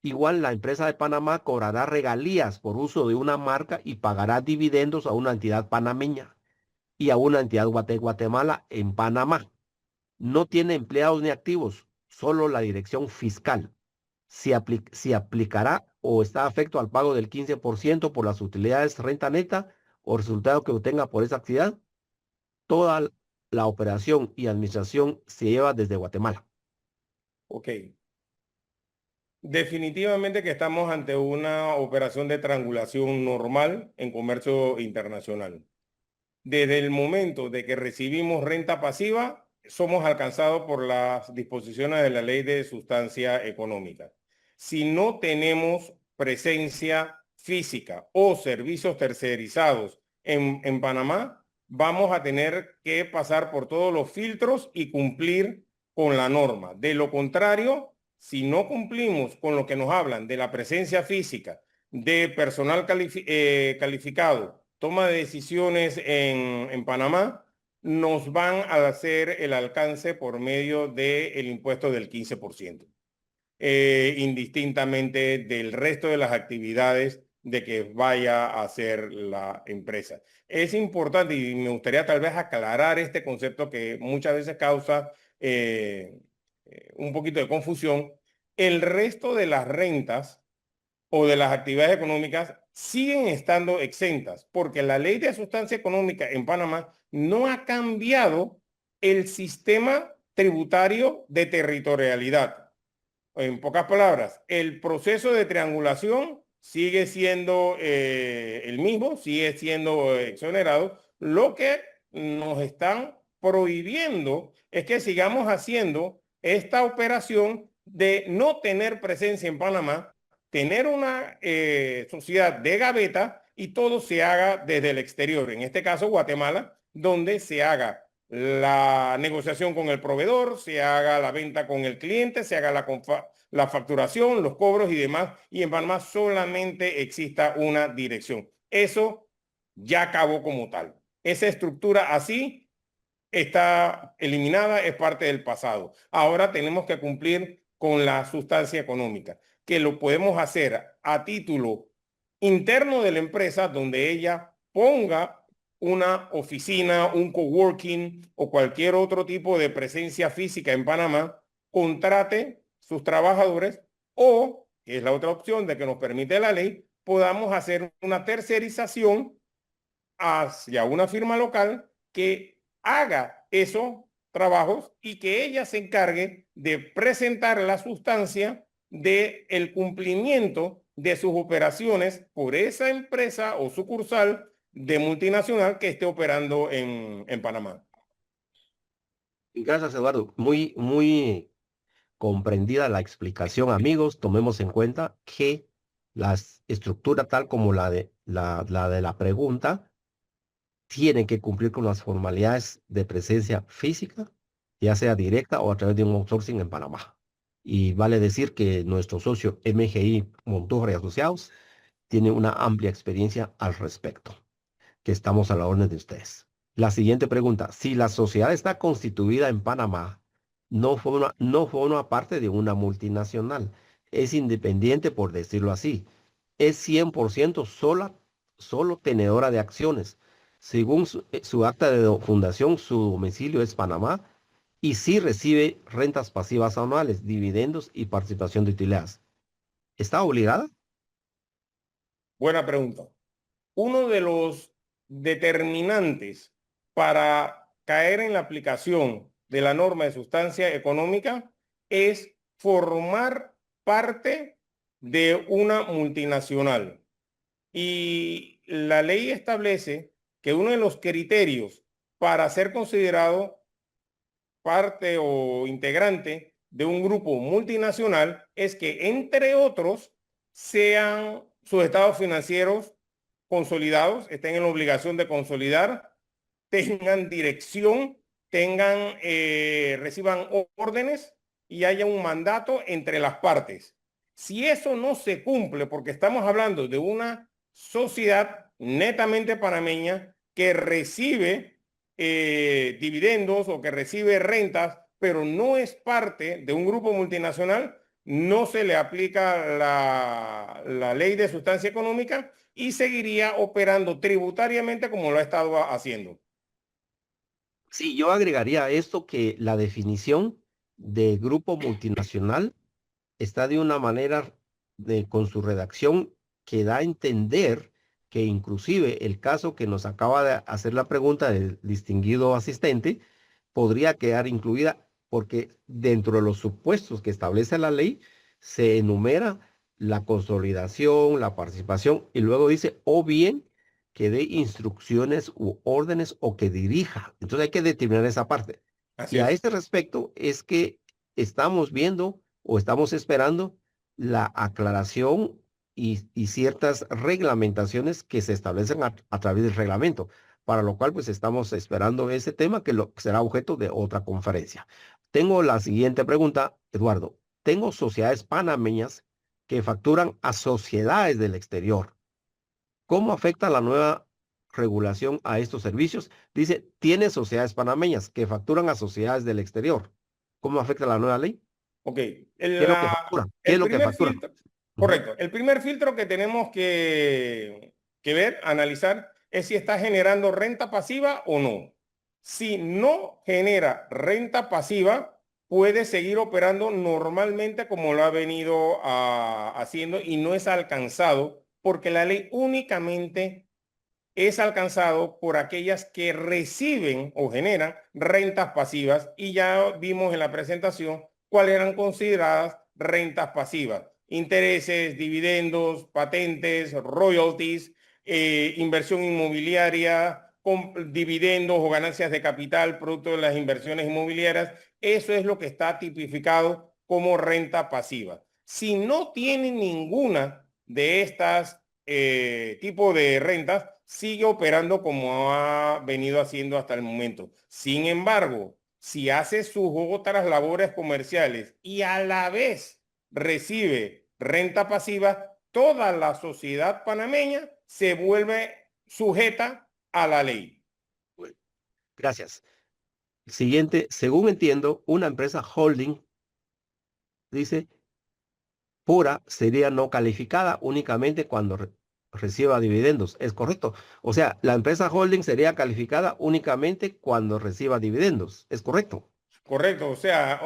Igual la empresa de Panamá cobrará regalías por uso de una marca y pagará dividendos a una entidad panameña y a una entidad de Guatemala en Panamá. No tiene empleados ni activos, solo la dirección fiscal. Si aplicará o está afecto al pago del 15% por las utilidades renta neta o resultado que obtenga por esa actividad, toda la operación y administración se lleva desde Guatemala. Ok. Definitivamente que estamos ante una operación de triangulación normal en comercio internacional. Desde el momento de que recibimos renta pasiva, somos alcanzados por las disposiciones de la Ley de Sustancia Económica. Si no tenemos presencia física o servicios tercerizados en Panamá, vamos a tener que pasar por todos los filtros y cumplir con la norma. De lo contrario, si no cumplimos con lo que nos hablan de la presencia física, de personal calificado, toma de decisiones en Panamá, nos van a hacer el alcance por medio del impuesto del 15%, indistintamente del resto de las actividades de que vaya a hacer la empresa. Es importante y me gustaría tal vez aclarar este concepto que muchas veces causa un poquito de confusión. El resto de las rentas o de las actividades económicas siguen estando exentas, porque la ley de sustancia económica en Panamá no ha cambiado el sistema tributario de territorialidad. En pocas palabras, el proceso de triangulación sigue siendo el mismo, sigue siendo exonerado. Lo que nos están prohibiendo es que sigamos haciendo esta operación de no tener presencia en Panamá, tener una sociedad de gaveta y todo se haga desde el exterior, en este caso Guatemala, donde se haga la negociación con el proveedor, se haga la venta con el cliente, se haga la facturación, los cobros y demás, y en Panamá solamente exista una dirección. Eso ya acabó como tal. Esa estructura así está eliminada, es parte del pasado. Ahora tenemos que cumplir con la sustancia económica, que lo podemos hacer a título interno de la empresa, donde ella ponga una oficina, un coworking o cualquier otro tipo de presencia física en Panamá, contrate sus trabajadores o, que es la otra opción de que nos permite la ley, podamos hacer una tercerización hacia una firma local que haga esos trabajos y que ella se encargue de presentar la sustancia del cumplimiento de sus operaciones por esa empresa o sucursal de multinacional que esté operando en Panamá. Gracias, Eduardo. Muy comprendida la explicación, amigos. Tomemos en cuenta que la estructura tal como la de la pregunta tiene que cumplir con las formalidades de presencia física, ya sea directa o a través de un outsourcing en Panamá. Y vale decir que nuestro socio MGI Montúfar y Asociados tiene una amplia experiencia al respecto, que estamos a la orden de ustedes. La siguiente pregunta: si la sociedad está constituida en Panamá, no forma parte de una multinacional, es independiente por decirlo así, es 100% solo tenedora de acciones. Según su acta de fundación, su domicilio es Panamá y sí recibe rentas pasivas anuales, dividendos y participación de utilidades. ¿Está obligada? Buena pregunta. Uno de los determinantes para caer en la aplicación de la norma de sustancia económica es formar parte de una multinacional. Y la ley establece que uno de los criterios para ser considerado parte o integrante de un grupo multinacional es que, entre otros, sean sus estados financieros consolidados, estén en la obligación de consolidar, tengan dirección, reciban órdenes y haya un mandato entre las partes. Si eso no se cumple, porque estamos hablando de una sociedad netamente panameña que recibe dividendos o que recibe rentas, pero no es parte de un grupo multinacional, no se le aplica la ley de sustancia económica y seguiría operando tributariamente como lo ha estado haciendo. Sí, yo agregaría a esto que la definición de grupo multinacional está de una manera con su redacción que da a entender que inclusive el caso que nos acaba de hacer la pregunta del distinguido asistente podría quedar incluida porque dentro de los supuestos que establece la ley se enumera la consolidación, la participación y luego dice o bien que dé instrucciones u órdenes o que dirija. Entonces hay que determinar esa parte. Así Y a es. este respecto es que estamos viendo o estamos esperando la aclaración y ciertas reglamentaciones que se establecen a través del reglamento, para lo cual pues estamos esperando ese tema que será objeto de otra conferencia. Tengo la siguiente pregunta, Eduardo. Tengo sociedades panameñas que facturan a sociedades del exterior. ¿Cómo afecta la nueva regulación a estos servicios? Dice, tiene sociedades panameñas que facturan a sociedades del exterior. ¿Cómo afecta la nueva ley? Ok. ¿Qué es lo que facturan? ¿Qué es El lo que primer facturan? filtro, Ujú. correcto. El primer filtro que tenemos que ver, analizar, es si está generando renta pasiva o no. Si no genera renta pasiva, puede seguir operando normalmente como lo ha venido haciendo y no es alcanzado porque la ley únicamente es alcanzado por aquellas que reciben o generan rentas pasivas y ya vimos en la presentación cuáles eran consideradas rentas pasivas: intereses, dividendos, patentes, royalties, inversión inmobiliaria, dividendos o ganancias de capital producto de las inversiones inmobiliarias. Eso es lo que está tipificado como renta pasiva. Si no tienen ninguna de estas tipo de rentas, sigue operando como ha venido haciendo hasta el momento. Sin embargo, si hace sus otras labores comerciales y a la vez recibe renta pasiva, toda la sociedad panameña se vuelve sujeta a la ley. Bueno, gracias. Siguiente, según entiendo, una empresa holding, dice, pura sería no calificada únicamente cuando reciba dividendos. ¿Es correcto? O sea, la empresa holding sería calificada únicamente cuando reciba dividendos. ¿Es correcto? Correcto, o sea,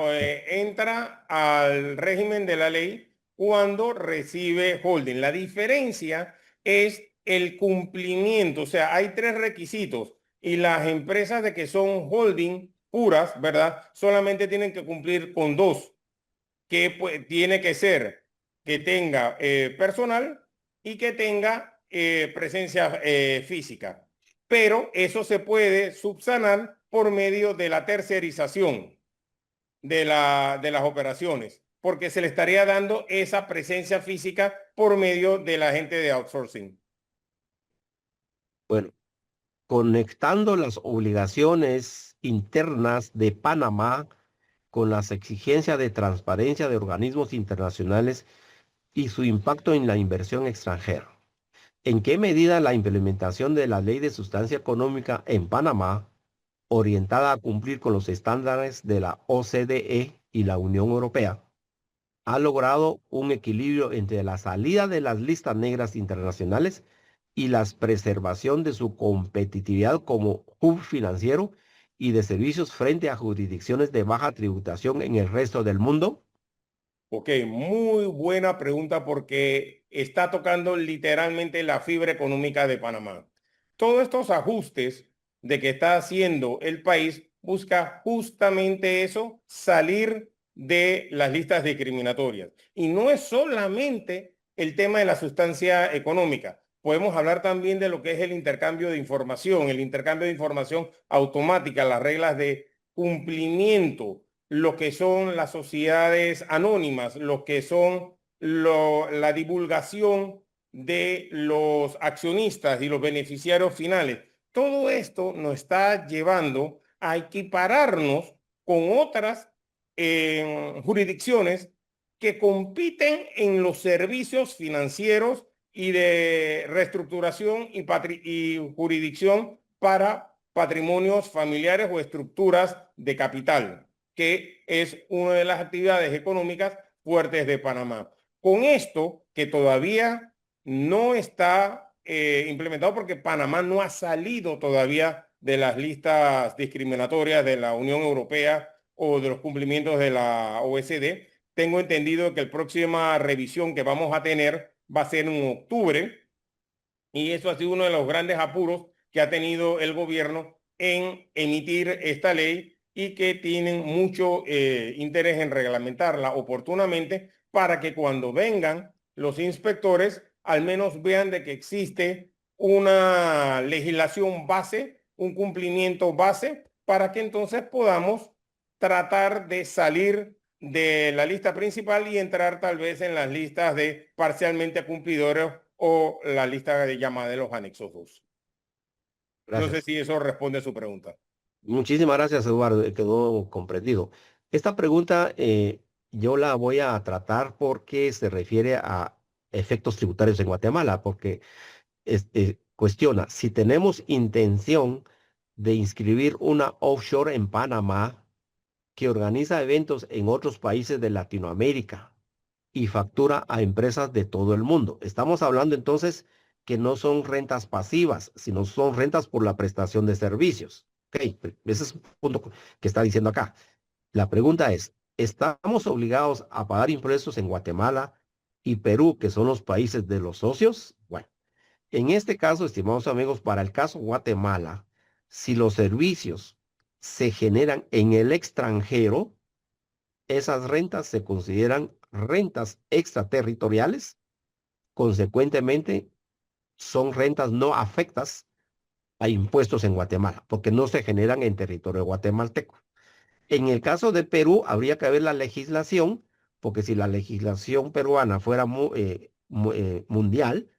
entra al régimen de la ley cuando recibe holding. La diferencia es el cumplimiento, o sea, hay tres requisitos y las empresas de que son holding puras, ¿verdad? Solamente tienen que cumplir con dos, que pues, tiene que ser que tenga personal y que tenga presencia física. Pero eso se puede subsanar por medio de la tercerización de las operaciones, porque se le estaría dando esa presencia física por medio de la gente de outsourcing. Bueno, conectando las obligaciones internas de Panamá con las exigencias de transparencia de organismos internacionales y su impacto en la inversión extranjera. ¿En qué medida la implementación de la ley de sustancia económica en Panamá, orientada a cumplir con los estándares de la OCDE y la Unión Europea, ha logrado un equilibrio entre la salida de las listas negras internacionales y la preservación de su competitividad como hub financiero y de servicios frente a jurisdicciones de baja tributación en el resto del mundo? Ok, muy buena pregunta porque está tocando literalmente la fibra económica de Panamá. Todos estos ajustes de que está haciendo el país busca justamente eso, salir de las listas discriminatorias. Y no es solamente el tema de la sustancia económica. Podemos hablar también de lo que es el intercambio de información automática, las reglas de cumplimiento, lo que son las sociedades anónimas, lo que son la divulgación de los accionistas y los beneficiarios finales. Todo esto nos está llevando a equipararnos con otras jurisdicciones que compiten en los servicios financieros y de reestructuración y jurisdicción para patrimonios familiares o estructuras de capital, que es una de las actividades económicas fuertes de Panamá. Con esto, que todavía no está implementado porque Panamá no ha salido todavía de las listas discriminatorias de la Unión Europea o de los cumplimientos de la OECD. Tengo entendido que la próxima revisión que vamos a tener va a ser en octubre y eso ha sido uno de los grandes apuros que ha tenido el gobierno en emitir esta ley y que tienen mucho interés en reglamentarla oportunamente para que cuando vengan los inspectores al menos vean de que existe una legislación base, un cumplimiento base, para que entonces podamos tratar de salir de la lista principal y entrar tal vez en las listas de parcialmente cumplidores o la lista de llamada de los anexos 2. No sé Gracias. si eso responde a su pregunta. Muchísimas gracias, Eduardo. Quedó comprendido. Esta pregunta yo la voy a tratar porque se refiere a efectos tributarios en Guatemala, porque cuestiona si tenemos intención de inscribir una offshore en Panamá que organiza eventos en otros países de Latinoamérica y factura a empresas de todo el mundo. Estamos hablando entonces que no son rentas pasivas, sino son rentas por la prestación de servicios. Ok, ese es un punto que está diciendo acá. La pregunta es, ¿estamos obligados a pagar impuestos en Guatemala y Perú, que son los países de los socios? Bueno, en este caso, estimados amigos, para el caso Guatemala, si los servicios se generan en el extranjero, esas rentas se consideran rentas extraterritoriales, consecuentemente son rentas no afectas a impuestos en Guatemala, porque no se generan en territorio guatemalteco. En el caso de Perú, habría que ver la legislación, porque si la legislación peruana fuera mundial,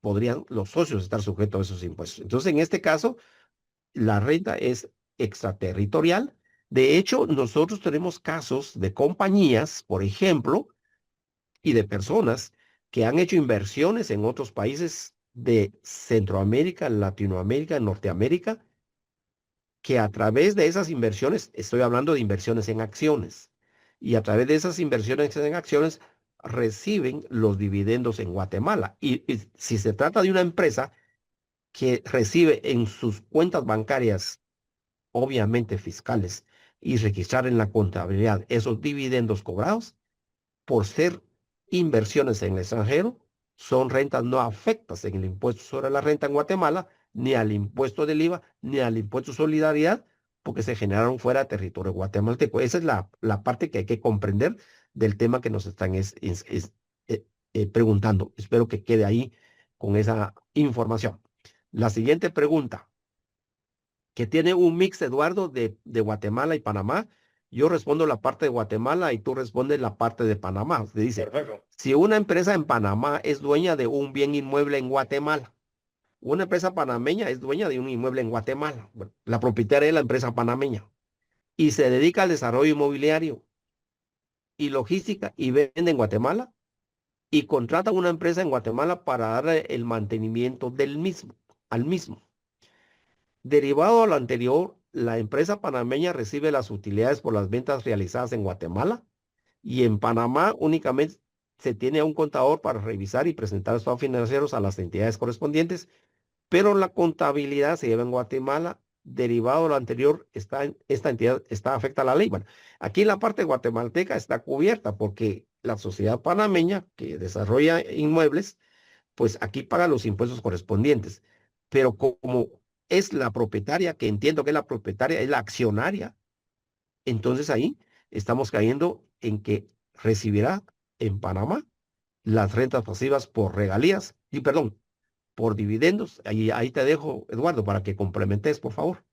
podrían los socios estar sujetos a esos impuestos. Entonces, en este caso, la renta es extraterritorial. De hecho, nosotros tenemos casos de compañías, por ejemplo, y de personas que han hecho inversiones en otros países de Centroamérica, Latinoamérica, Norteamérica, que a través de esas inversiones, estoy hablando de inversiones en acciones, y a través de esas inversiones en acciones reciben los dividendos en Guatemala. Y si se trata de una empresa que recibe en sus cuentas bancarias, obviamente fiscales, y registrar en la contabilidad esos dividendos cobrados, por ser inversiones en el extranjero, son rentas no afectas en el impuesto sobre la renta en Guatemala, ni al impuesto del IVA, ni al impuesto de solidaridad, porque se generaron fuera de territorio guatemalteco. Esa es la parte que hay que comprender del tema que nos están preguntando. Espero que quede ahí con esa información. La siguiente pregunta, que tiene un mix, Eduardo, de Guatemala y Panamá. Yo respondo la parte de Guatemala y tú respondes la parte de Panamá. Te dice, Perfecto. si una empresa en Panamá es dueña de un bien inmueble en Guatemala, una empresa panameña es dueña de un inmueble en Guatemala, bueno, la propietaria es la empresa panameña, y se dedica al desarrollo inmobiliario y logística y vende en Guatemala y contrata una empresa en Guatemala para darle el mantenimiento del mismo, al mismo. Derivado a lo anterior, la empresa panameña recibe las utilidades por las ventas realizadas en Guatemala y en Panamá únicamente se tiene a un contador para revisar y presentar estados financieros a las entidades correspondientes, pero la contabilidad se lleva en Guatemala. Derivado de lo anterior, esta entidad está afecta a la ley. Bueno, aquí en la parte guatemalteca está cubierta porque la sociedad panameña que desarrolla inmuebles, pues aquí paga los impuestos correspondientes. Pero como es la propietaria, que entiendo que es la propietaria, es la accionaria, entonces ahí estamos cayendo en que recibirá en Panamá las rentas pasivas por regalías, y perdón, por dividendos. Ahí te dejo, Eduardo, para que complementes, por favor.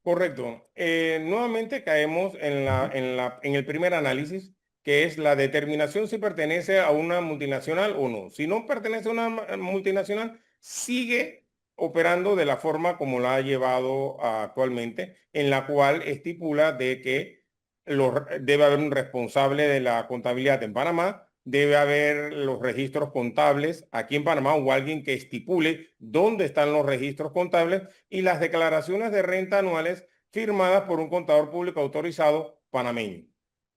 Correcto. Nuevamente caemos en el primer análisis, que es la determinación si pertenece a una multinacional o no. Si no pertenece a una multinacional, sigue operando de la forma como la ha llevado actualmente, en la cual estipula de que debe haber un responsable de la contabilidad en Panamá, debe haber los registros contables aquí en Panamá o alguien que estipule dónde están los registros contables y las declaraciones de renta anuales firmadas por un contador público autorizado panameño.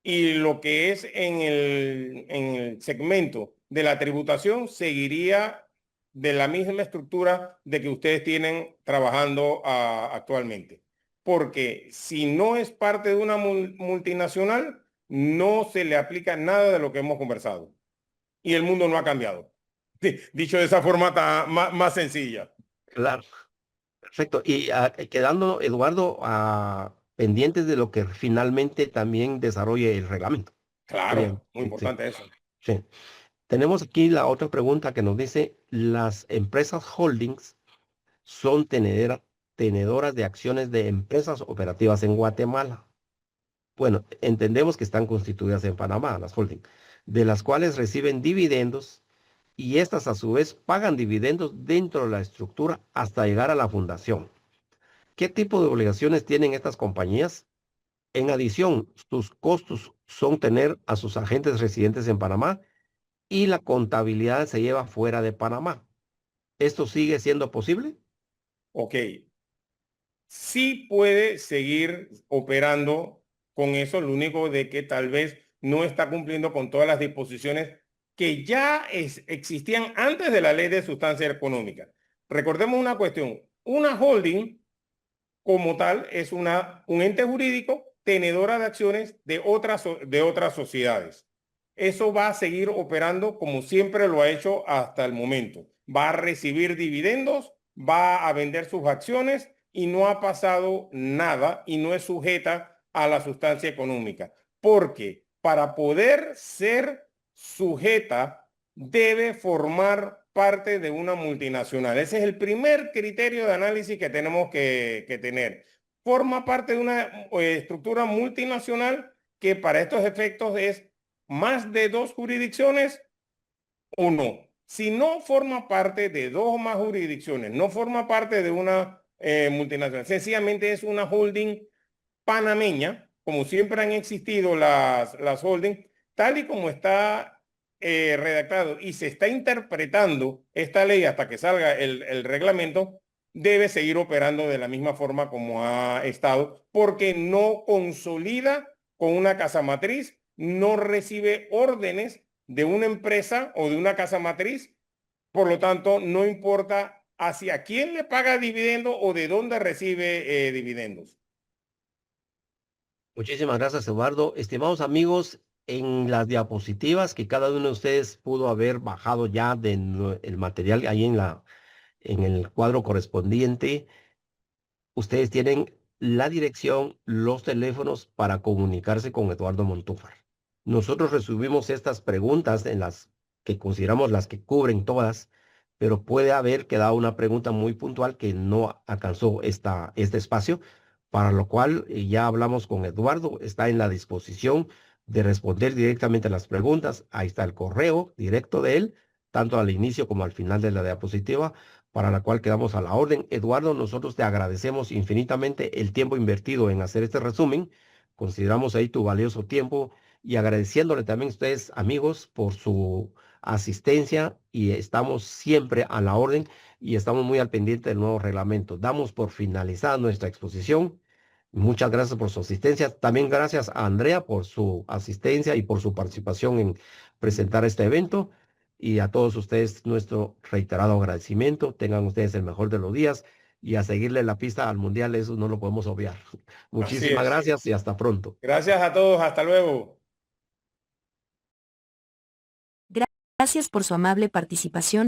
Y lo que es en el segmento de la tributación seguiría de la misma estructura de que ustedes tienen trabajando actualmente. Porque si no es parte de una multinacional, no se le aplica nada de lo que hemos conversado. Y el mundo no ha cambiado. Dicho de esa forma más sencilla. Claro, perfecto. Y quedando, Eduardo, pendientes de lo que finalmente también desarrolle el reglamento. Claro, Sería, muy sí, importante eso. sí. Tenemos aquí la otra pregunta que nos dice, ¿las empresas holdings son tenedoras de acciones de empresas operativas en Guatemala? Bueno, entendemos que están constituidas en Panamá, las holdings, de las cuales reciben dividendos y estas a su vez pagan dividendos dentro de la estructura hasta llegar a la fundación. ¿Qué tipo de obligaciones tienen estas compañías? En adición, sus costos son tener a sus agentes residentes en Panamá y la contabilidad se lleva fuera de Panamá. ¿Esto sigue siendo posible? Ok, sí puede seguir operando con eso, lo único de que tal vez no está cumpliendo con todas las disposiciones que ya existían antes de la ley de sustancia económica. Recordemos una cuestión, una holding como tal es un ente jurídico tenedora de acciones de otras sociedades. Eso va a seguir operando como siempre lo ha hecho hasta el momento. Va a recibir dividendos, va a vender sus acciones y no ha pasado nada y no es sujeta a la sustancia económica. Porque para poder ser sujeta debe formar parte de una multinacional. Ese es el primer criterio de análisis que tenemos que tener. Forma parte de una estructura multinacional que para estos efectos es más de 2 jurisdicciones o no. Si no forma parte de 2 o más jurisdicciones, no forma parte de una multinacional, sencillamente es una holding panameña, como siempre han existido las holdings, tal y como está redactado y se está interpretando esta ley hasta que salga el reglamento, debe seguir operando de la misma forma como ha estado, porque no consolida con una casa matriz, no recibe órdenes de una empresa o de una casa matriz, por lo tanto, no importa hacia quién le paga dividendo o de dónde recibe dividendos. Muchísimas gracias, Eduardo. Estimados amigos, en las diapositivas que cada uno de ustedes pudo haber bajado ya el material ahí en el cuadro correspondiente, ustedes tienen la dirección, los teléfonos para comunicarse con Eduardo Montúfar. Nosotros resumimos estas preguntas en las que consideramos las que cubren todas, pero puede haber quedado una pregunta muy puntual que no alcanzó este espacio, para lo cual ya hablamos con Eduardo, está en la disposición de responder directamente a las preguntas. Ahí está el correo directo de él, tanto al inicio como al final de la diapositiva para la cual quedamos a la orden. Eduardo, nosotros te agradecemos infinitamente el tiempo invertido en hacer este resumen. Consideramos ahí tu valioso tiempo y agradeciéndole también a ustedes, amigos, por su asistencia y estamos siempre a la orden y estamos muy al pendiente del nuevo reglamento. Damos por finalizada nuestra exposición. Muchas gracias por su asistencia. También gracias a Andrea por su asistencia y por su participación en presentar este evento. Y a todos ustedes nuestro reiterado agradecimiento. Tengan ustedes el mejor de los días y a seguirle la pista al Mundial, eso no lo podemos obviar. Así Muchísimas es. gracias y hasta pronto. Gracias a todos. Hasta luego. Gracias por su amable participación.